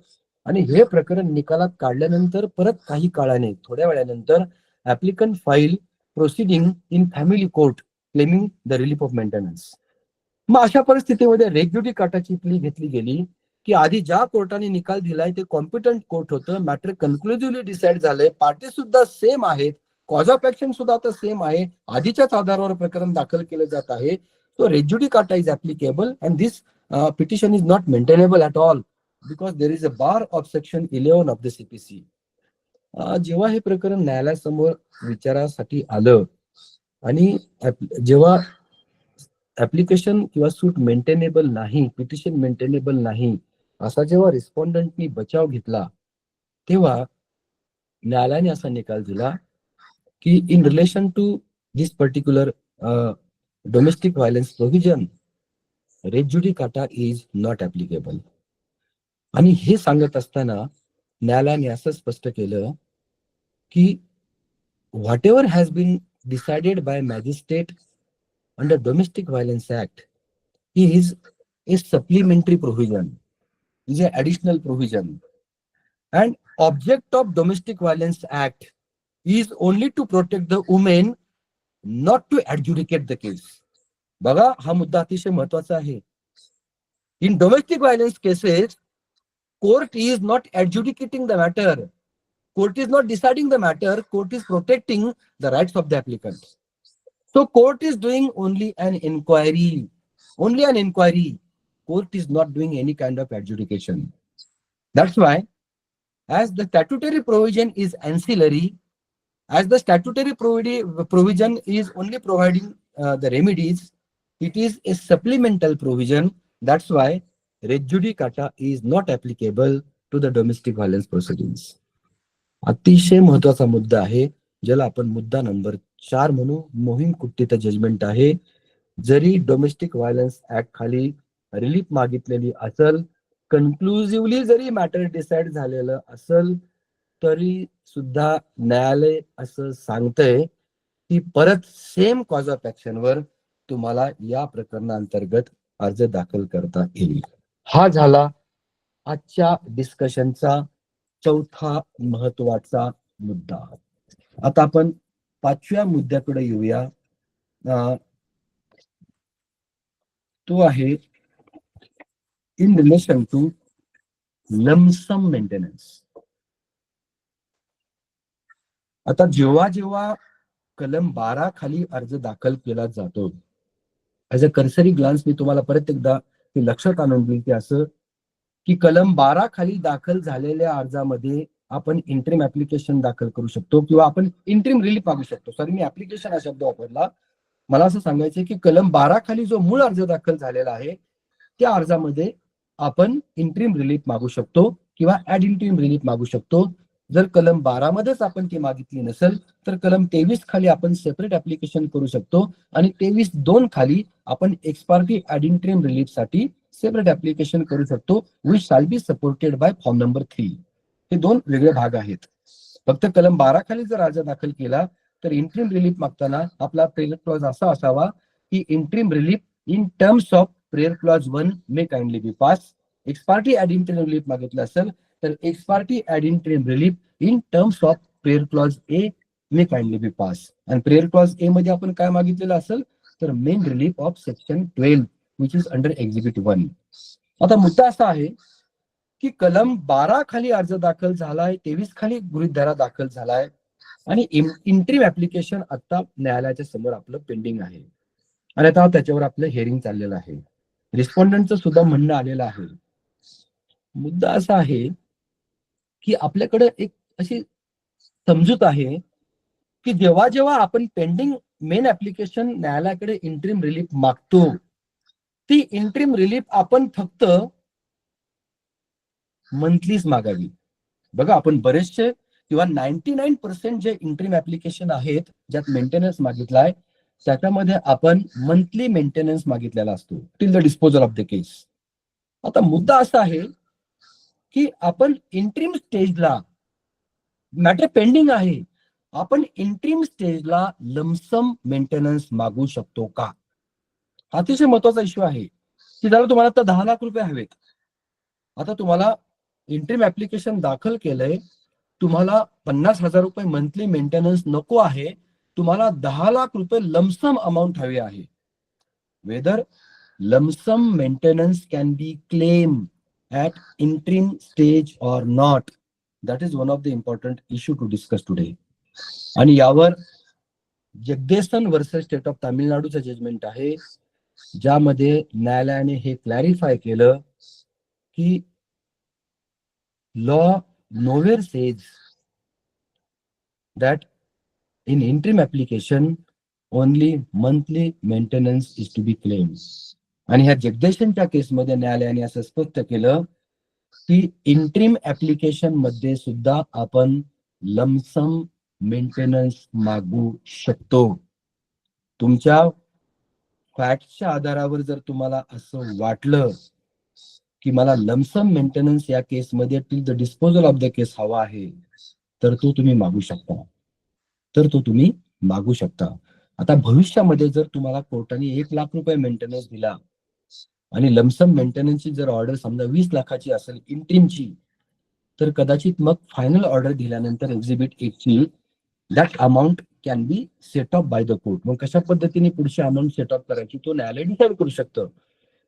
आणि हे प्रकरण निकालात काढल्यानंतर परत काही काळाने, थोड्या वेळानंतर, applicant file proceeding in family court claiming the relief of maintenance. मग अशा परिस्थितीमध्ये रेस जुडिकाटाची प्ली घेतली गेली की आधी ज्या कोर्टाने निकाल दिलाय ते कॉम्पिटंट कोर्ट होतं, मॅटर कन्क्लुझिव्हली डिसाइड झालंय, पार्टी सुद्धा सेम आहेत, कॉज ऑफ ऍक्शन सुद्धा आता सेम आहे, आधीच्याच आधारावर प्रकरण दाखल केलं जात आहे. So res judicata is applicable and this petition is not maintainable at all because there is a bar of section 11 of the CPC. जेव्हा हे प्रकरण न्यायालयासमोर विचारासाठी आलं आणि जेव्हा ऍप्लिकेशन किंवा सूट मेंटेनेबल नाही, पिटिशन मेंटेनेबल नाही, असा जेव्हा रिस्पॉन्डंटनी बचाव घेतला, तेव्हा न्यायालयाने असा निकाल दिला की in relation to this particular domestic violence provision res judicata is not applicable. आणि हे सांगत असताना न्यायालयाने असं स्पष्ट केलं की whatever has been decided by magistrate under domestic violence act is a supplementary provision, is a additional provision, and object of domestic violence act is only to protect the women, not to adjudicate the case. बघा, हा मुद्दा अतिशय महत्वाचा आहे. In domestic violence cases, court is not adjudicating the matter, court is not deciding the matter, court is protecting the rights of the applicant. So court is doing only an inquiry, court is not doing any kind of adjudication. That's why, as the statutory provision is ancillary, as the statutory provision is only providing the remedies, it is a supplemental provision. That's why res judicata is not applicable to the domestic violence proceedings. अतिशय महत्वाचा मुद्दा आहे, ज्याला आपण मुद्दा number 4 म्हणू. मोहीम कुट्टीचं judgement आहे. जरी डोमेस्टिक व्हायलन्स ऍक्ट खाली रिलीफ मागितलेली असेल, कन्क्लुझिव्हली जरी मॅटर डिसाइड झालेलं असेल, तरी सुद्धा न्यायालय असं सांगतंय की परत सेम कॉज ऑफ ऍक्शनवर तुम्हाला या प्रकरणांतर्गत अर्ज दाखल करता येईल. हा झाला आजच्या डिस्कशनचा चौथा महत्वाचा मुद्दा. आता आपण 5व्या मुद्द्याकडे येऊया. तो आहे in relation to lump sum maintenance. आता जेव्हा जेव्हा कलम 12 खाली अर्ज दाखल केला जातो, ऍज अ कर्सरी ग्लान्स मी तुम्हाला परत एकदा ते लक्षात आणून देईल की असं की कलम 12 खाली दाखल झालेल्या अर्जामध्ये आपण इंट्रीम ऍप्लिकेशन दाखल करू शकतो किंवा आपण इंट्रीम रिलीफ मागू शकतो. सॉरी, मी ऍप्लिकेशन हा शब्द वापरला. मला असं सांगायचं की कलम 12 खाली जो मूळ अर्ज दाखल झालेला आहे, त्या अर्जामध्ये आपण इंट्रीम रिलीफ मागू शकतो किंवा ऍड इंट्रीम रिलीफ मागू शकतो. जर कलम 12 मध्येच आपण ती मागितली नसेल, तर कलम 23 खाली आपण सेपरेट ऍप्लिकेशन करू शकतो आणि 23(2) खाली आपण एक्सपार्टी ऍड इंट्रीम रिलीफ साठी सेपरेट ऍप्लिकेशन करू शकतो, which shall be supported by form number 3. हे 2 वेगळे भाग आहेत. फक्त कलम 12 खाली जर अर्ज दाखल केला तर इंट्रीम रिलीफ मागताना आपला प्रेयर क्लॉज असा असावा की interim relief in terms of prayer clause 1 may kindly be pass. Ex parte ad interim relief मागितलं असेल तर ex parte ad interim relief in terms of prayer clause A may kindly be pass. आणि prayer clause A मध्ये आपण काय मागितलेलं असेल तर main relief of section 12 which is under execute 1. आता मुद्दा असा आहे की कलम 12 खाली अर्ज दाखल झालाय, 23 खाली गृहीत धरा दाखल झालाय आणि इंट्रीम ऍप्लिकेशन आता न्यायालयाच्या समोर आपलं पेंडिंग आहे आणि आता त्याच्यावर आपलं हिअरिंग चाललेलं आहे. रिस्पॉन्डंटचं सुद्धा म्हणणं आलेलं आहे. मुद्दा असा आहे की आपल्याकडे एक अशी समजूत आहे की जेव्हा जेव्हा आपण पेंडिंग मेन ऍप्लिकेशन न्यायालयाकडे इंटरिम रिलीफ मागतो, ती इंटरिम रिलीफ आपण फक्त मंथलीच मागावी. बघा, आपण बरेचसे किंवा 99% जे इंटरिम ऍप्लिकेशन आहेत ज्यात मेंटेनन्स मागितलाय त्याच्यामध्ये आपण मंथली मेंटेनन्स मागितलेला असतो till the disposal of the case. आता मुद्दा असा आहे की आपण इंटरिम स्टेजला मॅटर पेंडिंग आहे, आपण इंटरिम स्टेजला लमसम मेंटेनन्स मागू शकतो का? अतिशय महत्वाचा इश्यू आहे की जरा तुम्हाला आता 10 लाख रुपये हवेत. आता तुम्हाला इंटरिम ऍप्लिकेशन दाखल केलंय, तुम्हाला 50,000 रुपये मंथली मेंटेनन्स नको आहे, तुम्हाला 10 लाख रुपये लमसम अमाऊंट हवी आहे. Whether lump sum maintenance can be claim at interim stage or not, that is one of the important issue to discuss today. आणि यावर जगदेसन वर्सेस स्टेट ऑफ तामिळनाडूचं जजमेंट आहे, ज्यामध्ये न्यायालयाने हे क्लॅरिफाय केलं की law nowhere says that in interim application only monthly maintenance is to be claimed. आणि ह्या जगदेशनच्या केसमध्ये न्यायालयाने असं स्पष्ट केलं की इंटरिम ऍप्लिकेशन मध्ये सुद्धा आपण लमसम मेंटेनन्स मागू शकतो. तुमच्या फॅक्टच्या आधारावर जर तुम्हाला असं वाटलं की मला लमसम मेंटेनन्स या केसमध्ये till the disposal of the case हवा आहे, तर तो तुम्ही मागू शकता. आता भविष्यामध्ये जर तुम्हाला कोर्टाने 1 लाख रुपये मेंटेनन्स दिला आणि लमसम मेंटेनन्सची जर ऑर्डर समजा 20 लाखाची असेल इंटरिमची, तर कदाचित मग फायनल ऑर्डर दिल्यानंतर एक्झिबिट 1 ची that amount can B set of bye the court. मग कशा पद्धतीने पुढची अमाऊंट सेट ऑफ करायची तो न्यायालय डिसाईड करू शकतं.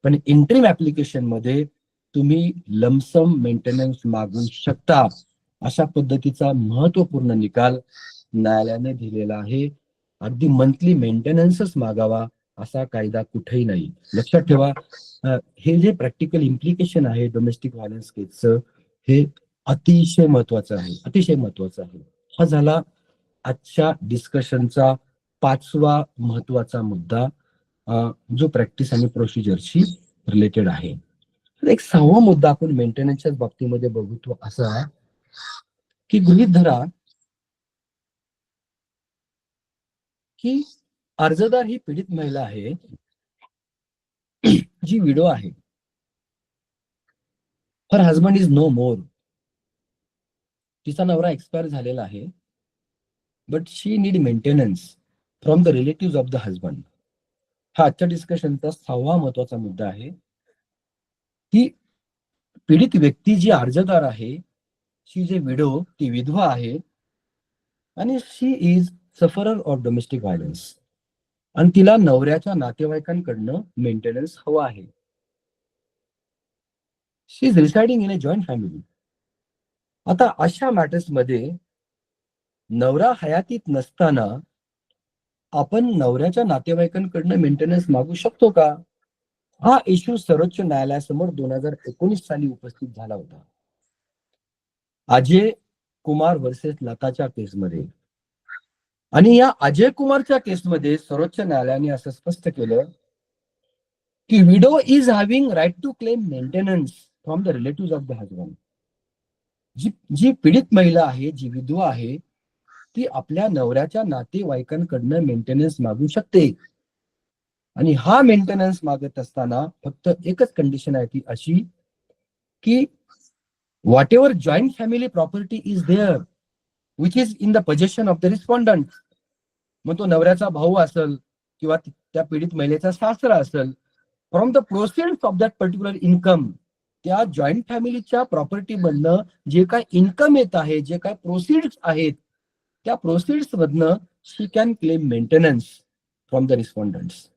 पण इंटरिम ऍप्लिकेशन मध्ये तुम्ही लमसम मेंटेनन्स मागू शकता, अशा पद्धतीचा महत्वपूर्ण निकाल न्यायालयाने दिलेला आहे. अगदी मंथली मेंटेनन्सच मागावा असा कायदा कुठेही नाही. लक्षात ठेवा, हे जे प्रॅक्टिकल इम्प्लिकेशन आहे डोमेस्टिक व्हायलन्स केसचं, हे अतिशय महत्वाचं आहे. हा झाला आजच्या डिस्कशनचा 5वा महत्वाचा मुद्दा, जो प्रॅक्टिस आणि प्रोसिजरशी रिलेटेड आहे. एक 6वा मुद्दा आपण मेंटेनन्सच्या बाबतीमध्ये बघू तो असा की गृहीत धरा की अर्जदार ही पीडित महिला आहे जी विडो आहे. हर हजबंड इज नो मोर. तिचा नवरा एक्सपायर झालेला आहे, but she need maintenance from the relative of the husband. हा आजच्या डिस्कशनचा 6वा महत्वाचा मुद्दा आहे की पीडित व्यक्ती जी अर्जदार आहे, शी जे विडो, ती विधवा आहे आणि she is sufferer of domestic violence आणि तिला नवऱ्याच्या नातेवाईकांकडनं मेंटेनन्स हवा आहे. She is residing in a joint family. आता अशा मॅटर्स मध्ये नवरा हयातीत नसताना आपण नवऱ्याच्या नातेवाईकांकडनं मेंटेनन्स मागू शकतो का? हा इश्यू सर्वोच्च न्यायालयासमोर 2019 साली उपस्थित झाला होता, अजय कुमार वर्सेस लताच्या केसमध्ये. आणि या अजय कुमारच्या केसमध्ये सर्वोच्च न्यायालयाने असं स्पष्ट केलं की widow is having right to claim maintenance from the relative of the husband. जी पीडित महिला आहे, जी विधवा आहे, ती आपल्या नवऱ्याच्या नातेवाईकांकडनं मेंटेनन्स मागू शकते. आणि हा मेंटेनन्स मागत असताना फक्त एकच कंडिशन आहे, ती अशी की whatever joint family property is there which is in the possession of the respondent. मग तो नवऱ्याचा भाऊ असेल किंवा त्या पीडित महिलेचा सासरा असेल, from the proceeds of that particular income, त्या जॉईंट फॅमिलीच्या प्रॉपर्टी मधनं जे काय इन्कम येत आहे, जे काय प्रोसिड्स आहेत, त्या प्रोसिड्स मधनं she can claim maintenance from the respondents.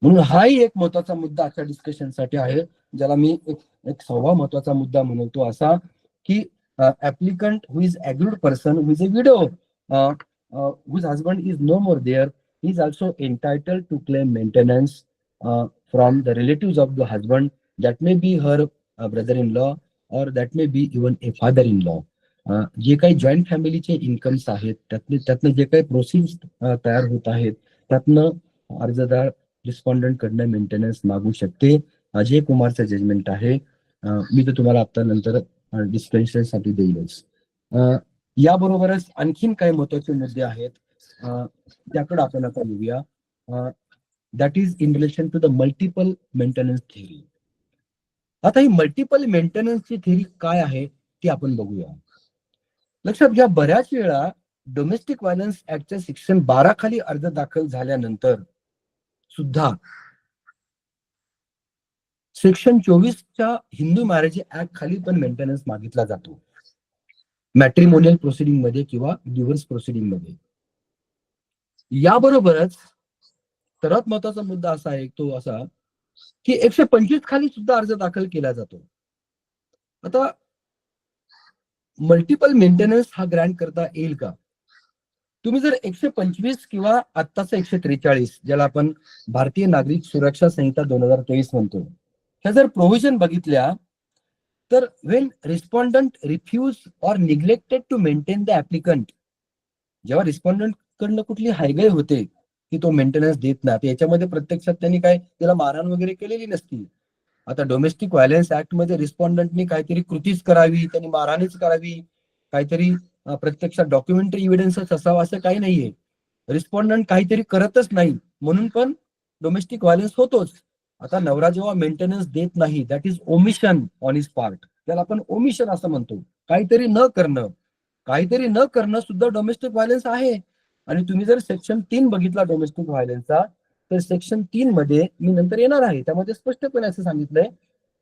म्हणून हाही एक महत्वाचा मुद्दा आजच्या डिस्कशनसाठी आहे, ज्याला मी एक 6वा महत्वाचा मुद्दा म्हणतो असा की applicant who is aggrieved person who is a widow whose husband is no more there is also entitled to claim maintenance from the relatives of the husband, that may be her brother-in-law or that may be even a father-in-law. जे काही joint फॅमिलीचे incomes आहेत त्यातनं जे काही proceeds तयार होत आहेत त्यातनं अर्जदार रिस्पॉन्डंट कडनं मेंटेनन्स मागू शकते. अजय कुमारचं जजमेंट आहे. मी तर तुम्हाला आता नंतर डिस्कशन साठी देईलच. याबरोबरच आणखीन काही महत्वाचे मुद्दे आहेत, त्याकडे आपण आता येऊया. That is in relation to the multiple maintenance theory. आता ही मल्टिपल मेंटेनन्सची थेअरी काय आहे ती आपण बघूया. लक्षात घ्या, बऱ्याच वेळा डोमेस्टिक व्हायलन्स ऍक्टच्या सेक्शन 12 खाली अर्ज दाखल झाल्यानंतर सुद्धा सेक्शन 24च्या हिंदू मॅरेज ऍक्ट खाली पण मेंटेनन्स मागितला जातो, मॅट्रिमोनियल प्रोसिडिंग मध्ये किंवा डिव्होर्स प्रोसिडिंग मध्ये. याबरोबरच सर्वात महत्वाचा मुद्दा असा आहे तो असा की 125 खाली सुद्धा अर्ज दाखल केला जातो. आता मल्टिपल मेंटेनन्स हा ग्रँट करता येईल का? तुम्ही जर 125 किंवा आत्ताचा 143 ज्याला आपण भारतीय नागरिक सुरक्षा संहिता 2023 म्हणतो, ह्या जर प्रोव्हिजन बघितल्या तर when respondent refuse or neglected to maintain the applicant, जेव्हा रिस्पॉन्डंट कडनं कुठली हायगय होते की तो मेंटेनन्स देत नाही, याच्यामध्ये प्रत्यक्षात त्यांनी काय त्याला मारहाण वगैरे केलेली नसती. आता डोमेस्टिक व्हायलन्स ऍक्ट मध्ये रिस्पॉन्डंटनी काहीतरी कृतीच करावी, त्यांनी मारहाणीच करावी, काहीतरी प्रत्यक्षात डॉक्युमेंटरी इव्हिडन्सच असावा असं काही नाहीये. रिस्पॉन्डंट काहीतरी करतच नाही म्हणून पण डोमेस्टिक व्हायलन्स होतोच. आता नवरा जेव्हा मेंटेनन्स देत नाही, that is omission on his part, त्याला आपण ओमिशन असं म्हणतो. काहीतरी न करणं सुद्धा डोमेस्टिक व्हायलन्स आहे. आणि तुम्ही जर सेक्शन 3 बघितला डोमेस्टिक व्हायलन्सचा, तर सेक्शन 3 मध्ये मी नंतर येणार आहे, त्यामध्ये स्पष्टपणे असं सांगितलंय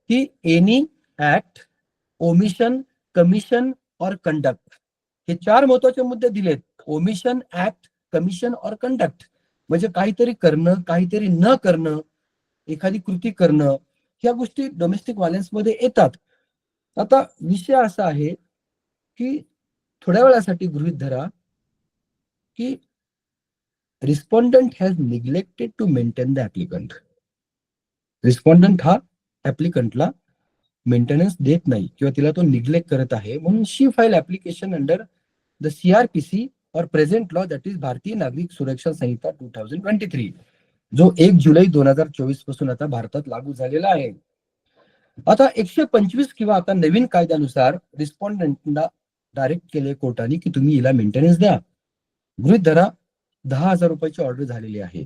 की एनी ऍक्ट, ओमिशन, कमिशन और कंडक्ट, हे 4 महत्वाचे मुद्दे दिलेत. ओमिशन, ऍक्ट, कमिशन और कंडक्ट म्हणजे काहीतरी करणं, काहीतरी न करणं, एखादी कृती करणं, ह्या गोष्टी डोमेस्टिक व्हायलन्स मध्ये येतात. आता विषय असा आहे की थोड्या वेळासाठी गृहीत धरा की respondent has neglected to maintain the applicant. Respondent हा ऍप्लिकंटला मेंटेनन्स देत नाही किंवा तिला तो निग्लेक्ट करत आहे, म्हणून she file application under the CRPC or present law, that is Bharatiya Nagarik सुरक्षा संहिता 2023, जो 1 जुलै 2024 पासून आता भारतात लागू झालेला आहे. आता 125 किंवा आता नवीन कायद्यानुसार रिस्पॉन्डंटला डायरेक्ट केले कोर्टाने की तुम्ही हिला मेंटेनन्स द्या. गृहीत धरा 10,000 रुपयाची ऑर्डर झालेली आहे.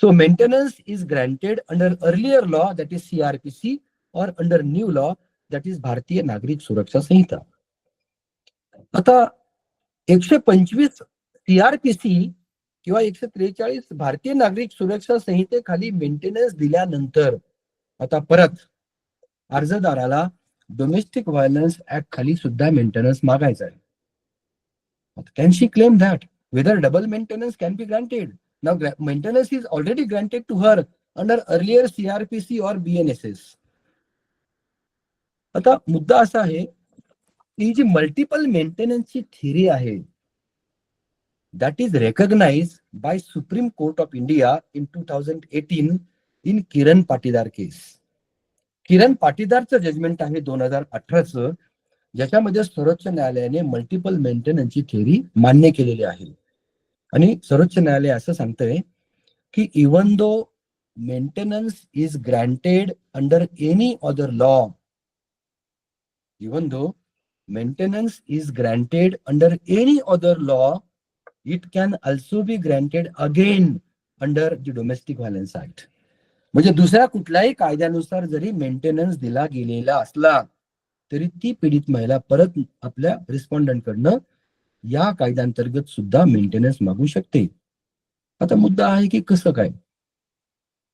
So maintenance is granted under earlier law, that is CRPC, or under new law, that is Bharatiya Nagarik सुरक्षा संहिता. आता 125 सीआरपीसी किंवा 143 भारतीय नागरिक सुरक्षा संहितेखाली मेंटेनन्स दिल्यानंतर आता परत अर्जदाराला डोमेस्टिक व्हायलन्स ऍक्ट खाली सुद्धा मेंटेनन्स मागायचा आहे. Can she claim that whether double maintenance can be granted? Now maintenance is already granted to her under earlier CRPC or BNSS. आता मुद्दा असा आहे की जी मल्टिपल मेंटेनन्सची थिअरी आहे, that is recognise by Supreme Court of India in 2018 in Kiran Patidar case. Kiran पाटीदारचं judgment आहे 2018चं, ज्याच्यामध्ये सर्वोच्च न्यायालयाने मल्टिपल मेंटेनन्सची थिअरी मान्य केलेली आहे. आणि सर्वोच्च न्यायालय असं सांगतंय की even though maintenance is granted under any other law, even though maintenance is granted under any other law, it can also be granted again under the Domestic violence Act. म्हणजे दुसऱ्या कुठल्याही कायद्यानुसार जरी मेंटेनन्स दिला गेलेला असला तरी ती पीडित महिला परत आपल्या रिस्पॉन्डंट कडनं या कायद्याअंतर्गत सुद्धा मेंटेनन्स मागू शकते. आता मुद्दा आहे की कसं काय.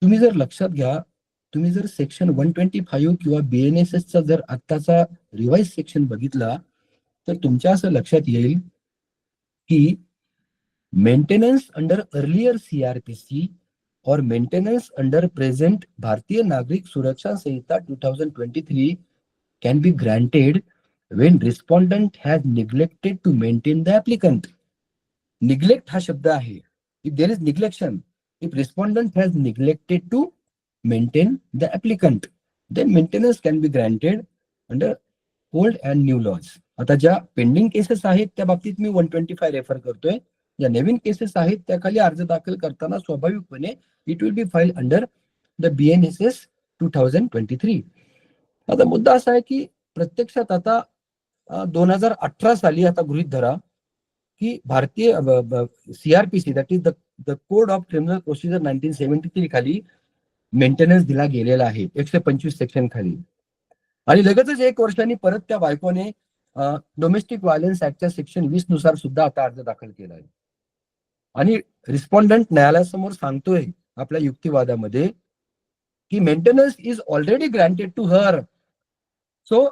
तुम्ही जर लक्षात घ्या, तुम्ही जर सेक्शन 125 किंवा BNSS चा जर आत्ताचा रिवाइज सेक्शन बघितला तर तुमच्या असं लक्षात येईल की मेंटेनन्स अंडर अर्लियर सीआरपीसी और मेंटेनेंस अंडर प्रेजेंट भारतीय नागरिक सुरक्षा संहिता 2023 can be granted when respondent has neglected to maintain the applicant. Neglect हा शब्द आहे. If there is neglection, if respondent has neglected to maintain the applicant, then maintenance can be granted under old and new laws. आता ज्या pending cases आहेत त्या बाबतीत मी 125 refer करतोय. ज्या नवीन केसेस आहेत त्या खाली अर्ज दाखल करताना स्वाभाविकपणे it will be file under the BNSS 2023. आता मुद्दा असा आहे की प्रत्यक्षात आता 2018 साली आता गृहीत धरा की भारतीय CRPC that is the code of criminal procedure 1973 खाली मेंटेनन्स दिला गेलेला आहे 125 सेक्शन खाली. आणि लगेचच 1 वर्षांनी परत त्या बायकोने डोमेस्टिक व्हायलन्स ऍक्टच्या सेक्शन 20 नुसार सुद्धा आता अर्ज दाखल केला आहे. आणि रिस्पॉन्डंट न्यायालयासमोर सांगतोय आपल्या युक्तिवादामध्ये की maintenance is already granted to her. So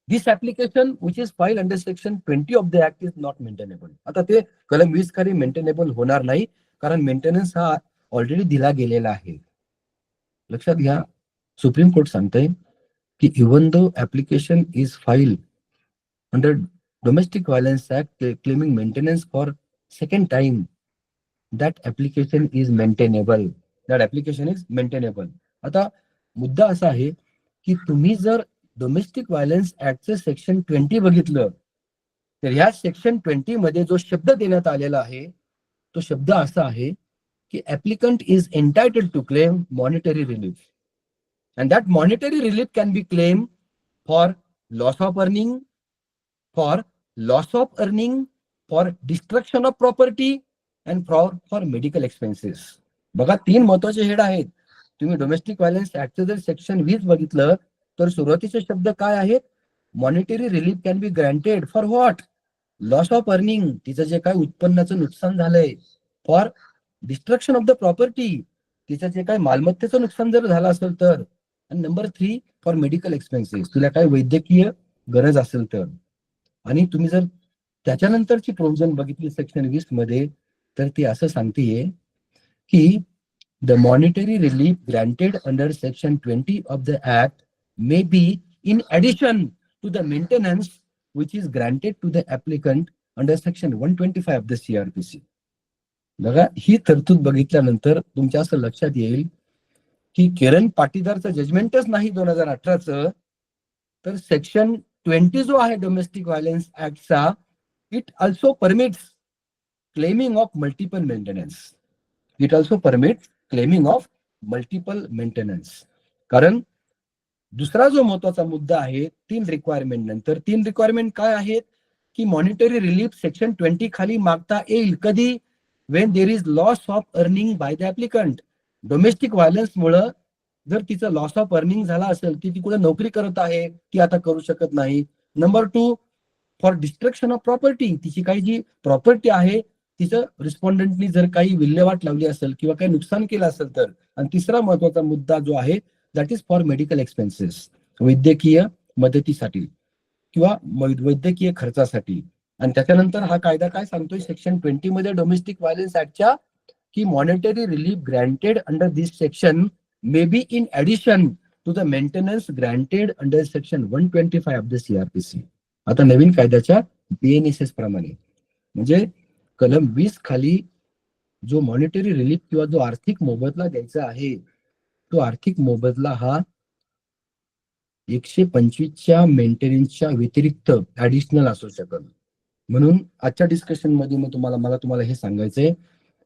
this application which is file under section 20 of the act is not maintainable. आता ते कलम 20 खाली मेंटेनेबल होणार नाही कारण मेंटेनन्स हा ऑलरेडी दिला गेलेला आहे. लक्षात घ्या, सुप्रीम कोर्ट सांगतंय कि even though application is filed under Domestic Violence Act claiming maintenance for second time, that application is maintainable. That application is maintainable. आता मुद्दा असा आहे की तुम्ही जर डोमेस्टिक व्हायलन्स ऍक्टचं सेक्शन 20 बघितलं तर ह्या सेक्शन 20 मध्ये जो शब्द देण्यात आलेला आहे तो शब्द असा आहे की applicant is entitled to claim monetary relief. And that monetary relief can be claimed for loss of earning, for destruction of property and for medical expenses. बघा 3 महत्वाचे हेड आहेत. तुम्ही डोमेस्टिक व्हायलन्स ऍक्टचं जर सेक्शन 20 बघितलं तर सुरुवातीचे शब्द काय आहेत? Monetary relief can be granted for what? Loss of earning, तिचं जे काय उत्पन्नाचं नुकसान झालंय. For destruction of the property, तिचं जे काय मालमत्तेचं नुकसान जर झालं असेल तर. आणि नंबर 3 फॉर मेडिकल एक्सपेन्सेस, तुला काय वैद्यकीय गरज असेल तर. आणि तुम्ही जर त्याच्यानंतरची प्रोव्हिजन बघितली सेक्शन 20 मध्ये तर ती असं सांगतेय की the monetary relief granted under section 20 of the act may be in addition to the maintenance which is granted to the applicant under section 125 of the CRPC. बघा, ही तरतूद बघितल्यानंतर तुमच्या असं लक्षात येईल की किरण पाटीदारचं जजमेंटच नाही 2018चं, तर सेक्शन 20 जो आहे डोमेस्टिक व्हायलन्स ऍक्टचा, it also permits claiming of multiple maintenance. It also permits claiming of multiple maintenance. कारण दुसरा जो महत्वाचा मुद्दा आहे 3 रिक्वायरमेंट नंतर, 3 रिक्वायरमेंट काय आहेत की मॉनिटरी रिलीफ सेक्शन 20 खाली मागता येईल कधी? When there is loss of earning by the applicant. Domestic violence मुळे जर तिचं लॉस ऑफ अर्निंग झाला असेल, ती कुठे नोकरी करत आहे, ती आता करू शकत नाही. Number 2 for destruction of property, तिची काही जी प्रॉपर्टी आहे तिचं रिस्पॉन्डंटनी जर काही विल्हेवाट लावली असेल किंवा काही नुकसान केलं असेल तर. आणि तिसरा महत्वाचा मुद्दा जो आहे that is for medical expenses, वैद्यकीय मदतीसाठी किंवा वैद्यकीय खर्चासाठी. आणि त्याच्यानंतर हा कायदा काय सांगतोय सेक्शन 20 मध्ये डोमेस्टिक व्हायलन्स ऍक्टच्या की monetary relief granted under this section may be in addition to the maintenance granted under section 125 of the CRPC. आता नवीन कायद्याच्या BNSS प्रमाणे म्हणजे कलम 20 खाली जो मॉनिटरी रिलीफ किंवा जो आर्थिक मोबदला द्यायचा आहे तो आर्थिक मोबदला हा 125च्या मेंटेनन्सच्या व्यतिरिक्त ऍडिशनल असू शकत. म्हणून आजच्या डिस्कशन मध्ये मला तुम्हाला हे सांगायचंय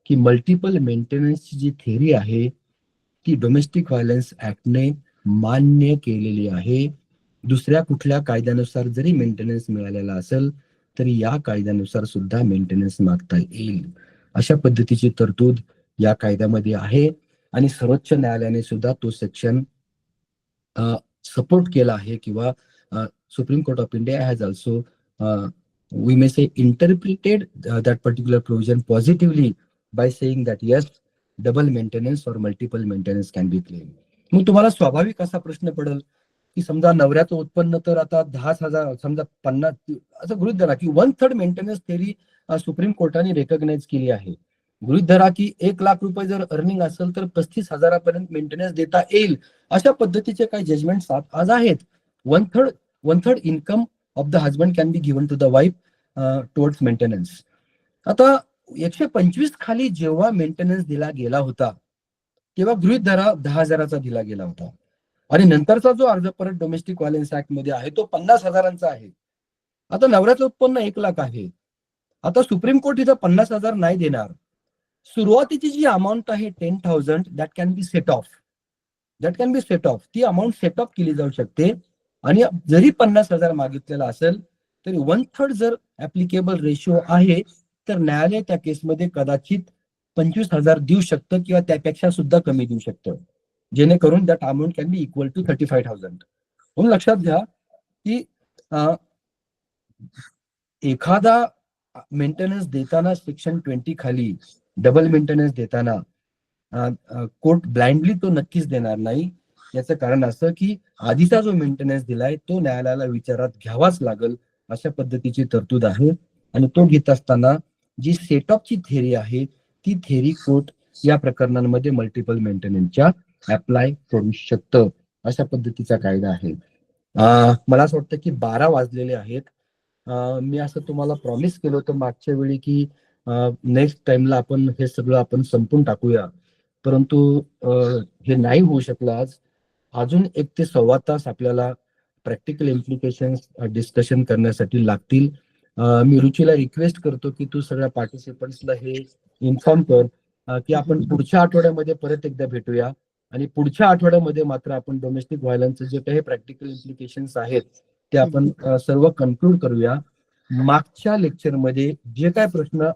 की मल्टिपल मेंटेनन्सची जी थेअरी आहे ती डोमेस्टिक व्हायलन्स ऍक्टने मान्य केलेली आहे. दुसऱ्या कुठल्या कायद्यानुसार जरी मेंटेनन्स मिळालेला असेल तरी या कायद्यानुसार सुद्धा मेंटेनन्स मागता येईल. अशा पद्धतीची तरतूद या कायद्यामध्ये आहे आणि सर्वोच्च न्यायालयाने सुद्धा तो सेक्शन सपोर्ट केला आहे किंवा supreme Court of India has also we may say interpreted that particular provision positively by saying that yes, double maintenance or multiple maintenance can be claimed. मग तुम्हाला स्वाभाविक असा प्रश्न पडेल की समजा नवऱ्याचं उत्पन्न तर आता 10,000 समजा 50 असं गृहीत धरा की 1/3 मेंटेनन्स थेअरी सुप्रीम कोर्टाने रेकॉग्नाइज केली आहे. गृहीत धरा की 1 लाख रुपये जर अर्निंग असेल तर 35,000 मेंटेनन्स देता येईल. अशा पद्धतीचे काही जजमेंट आज आहेत. 1/3 income of the husband can be given to the wife towards maintenance. आता 125 खाली जेव्हा मेंटेनन्स दिला गेला होता तेव्हा गृहीत धरा 10,000चा दिला गेला होता आणि नंतरचा जो अर्ज परत डोमेस्टिक व्हायलन्स ऍक्ट मध्ये आहे तो 50,000चा आहे. आता नवऱ्याचं उत्पन्न 1,00,000 आहे. आता सुप्रीम कोर्ट इथं 50,000 नाही देणार. सुरुवातीची जी अमाऊंट आहे 10,000 that can be set of. ती अमाऊंट सेट ऑफ केली जाऊ शकते. आणि जरी 50,000 मागितलेला असेल तरी 1/3 जर ऍप्लिकेबल रेशिओ आहे तर न्यायालय त्या केसमध्ये कदाचित 25,000 देऊ शकतं किंवा त्यापेक्षा सुद्धा कमी देऊ शकतं, जेणेकरून that amount can be equal to 35,000. म्हणून लक्षात घ्या की एखादा मेंटेनन्स देताना सेक्शन 20 खाली डबल मेंटेनन्स देताना कोर्ट ब्लाइंडली तो नक्कीच देणार नाही. याचं कारण असं की आधीचा जो मेंटेनन्स दिलाय तो न्यायालयाला विचारात घ्यावाच लागेल, अशा पद्धतीची तरतूद आहे. आणि तो घेत असताना जी सेटऑफची थेअरी आहे ती थेअरी कोर्ट या प्रकरणांमध्ये मल्टिपल मेंटेनन्सच्या अप्लाय करू शकतं, अशा पद्धतीचा कायदा आहे. मला असं वाटतं की 12 वाजलेले आहेत. मी असं तुम्हाला प्रॉमिस केलं होतं मागच्या वेळी की नेक्स्ट टाइमला आपण हे सगळं आपण संपून टाकूया, परंतु हे नाही होऊ शकलं आज. अजून 1 ते सव्वा तास आपल्याला प्रॅक्टिकल इम्प्लिकेशन्स डिस्कशन करण्यासाठी लागतील. मी रुचीला रिक्वेस्ट करतो की तू सगळ्या पार्टिसिपंट्सला हे इन्फॉर्म कर की आपण पुढच्या आठवड्यामध्ये परत एकदा भेटूया. आणि पुढच्या आठवड्यामध्ये मात्र आपण डोमेस्टिक व्हायलन्सचे जे काही प्रॅक्टिकल इम्प्लिकेशन्स आहेत ते आपण सर्व कन्क्लूड करूया. मागच्या लेक्चरमध्ये जे काय प्रश्न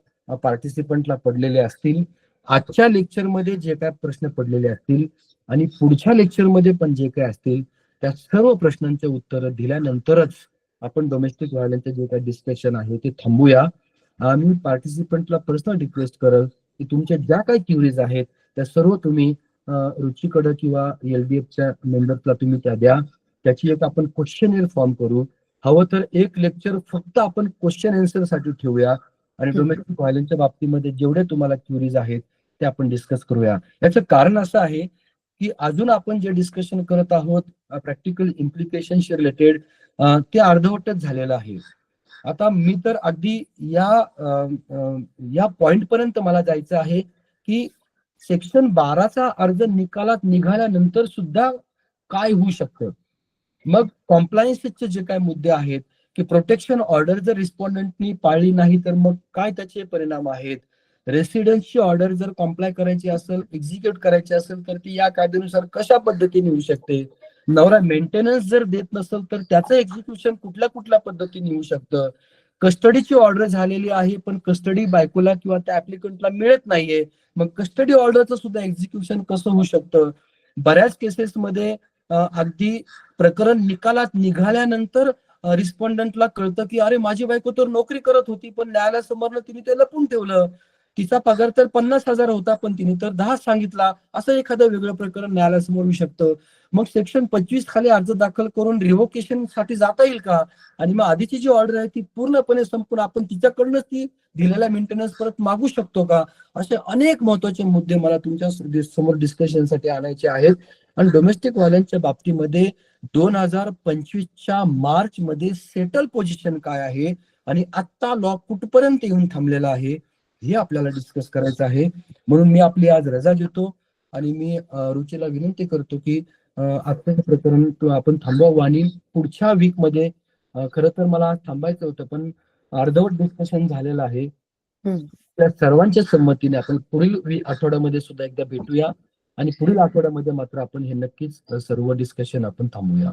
पार्टिसिपंटला पडलेले असतील, आजच्या लेक्चरमध्ये जे काय प्रश्न पडलेले असतील आणि पुढच्या लेक्चरमध्ये पण जे काय असतील त्या सर्व प्रश्नांचे उत्तर दिल्यानंतरच आपण डोमेस्टिक व्हायलन्सचे जे काही डिस्कशन आहे ते थांबूया. मी पार्टिसिपंटला पर्सनल रिक्वेस्ट करेल की तुमच्या ज्या काही क्युरीज आहेत त्या सर्व तुम्ही रुचीकडे किंवा एलडीएफच्या मेंबर्सला तुम्ही त्या द्या. त्याची एक आपण क्वेश्चन फॉर्म करू. हवं तर एक लेक्चर फक्त आपण क्वेश्चन आन्सर साठी ठेवूया आणि डोमेस्टिक व्हायलन्सच्या बाबतीमध्ये जेवढे तुम्हाला क्युरीज आहेत ते आपण डिस्कस करूया. याचं कारण असं आहे की अजून आपण जे डिस्कशन करत आहोत प्रॅक्टिकल इम्प्लिकेशनशी रिलेटेड ते अर्धवटच झालेलं आहे. आता मी तर अगदी या पॉइंट पर्यंत मला जायचं आहे की सेक्शन 12चा अर्ज निकालात निघाल्यानंतर सुद्धा काय होऊ शकतं. मग कॉम्प्लायन्सचे जे काय मुद्दे आहेत की प्रोटेक्शन ऑर्डर जर रिस्पॉन्डंटनी पाळली नाही तर मग काय त्याचे परिणाम आहेत. रेसिडेन्सची ऑर्डर जर कॉम्प्लाय करायची असेल, एक्झिक्यूट करायची असेल तर ती या कायद्यानुसार कशा पद्धतीने होऊ शकते. नवरा मेंटेनन्स जर देत नसेल तर त्याचं एक्झिक्युशन कुठल्या पद्धतीने होऊ शकतं. कस्टडीची ऑर्डर झालेली आहे पण कस्टडी बायकोला किंवा त्या ऍप्लिकंटला मिळत नाहीये, मग कस्टडी ऑर्डरचं सुद्धा एक्झिक्युशन कसं होऊ शकतं. बऱ्याच केसेसमध्ये अगदी प्रकरण निकालात निघाल्यानंतर रिस्पॉन्डंटला कळतं की अरे माझी बायको तर नोकरी करत होती पण न्यायालयासमोर तिने ते लपून ठेवलं. तिचा पगार तर 50,000 होता पण तिने तर 10 सांगितला. असं एखादं वेगळं प्रकरण न्यायालयासमोर येऊ शकतं. मग सेक्शन 25 खाली अर्ज दाखल करून रिव्होकेशन साठी जाता येईल का. आणि मग आधीची जी ऑर्डर आहे ती पूर्णपणे संपून आपण तिच्याकडनंच ती दिलेला मेंटेनन्स परत मागू शकतो का. असे अनेक महत्वाचे मुद्दे मला तुमच्या समोर डिस्कशनसाठी आणायचे आहेत. आणि डोमेस्टिक व्हायलन्सच्या बाबतीमध्ये 2025च्या मार्च मध्ये सेटल पोझिशन काय आहे आणि आता लॉ कुठपर्यंत येऊन थांबलेला आहे हे आपल्याला डिस्कस करायचं आहे. म्हणून मी आपली आज रजा घेतो आणि मी रुचीला विनंती करतो की आजचं प्रकरण आपण थांबवावं आणि पुढच्या वीक मध्ये खरं तर मला आज थांबायचं होतं पण अर्धवट डिस्कशन झालेलं आहे. त्या सर्वांच्या संमतीने आपण पुढील आठवड्यामध्ये सुद्धा एकदा भेटूया आणि पुढील आठवड्यामध्ये मात्र आपण हे नक्कीच सर्व डिस्कशन आपण थांबूया.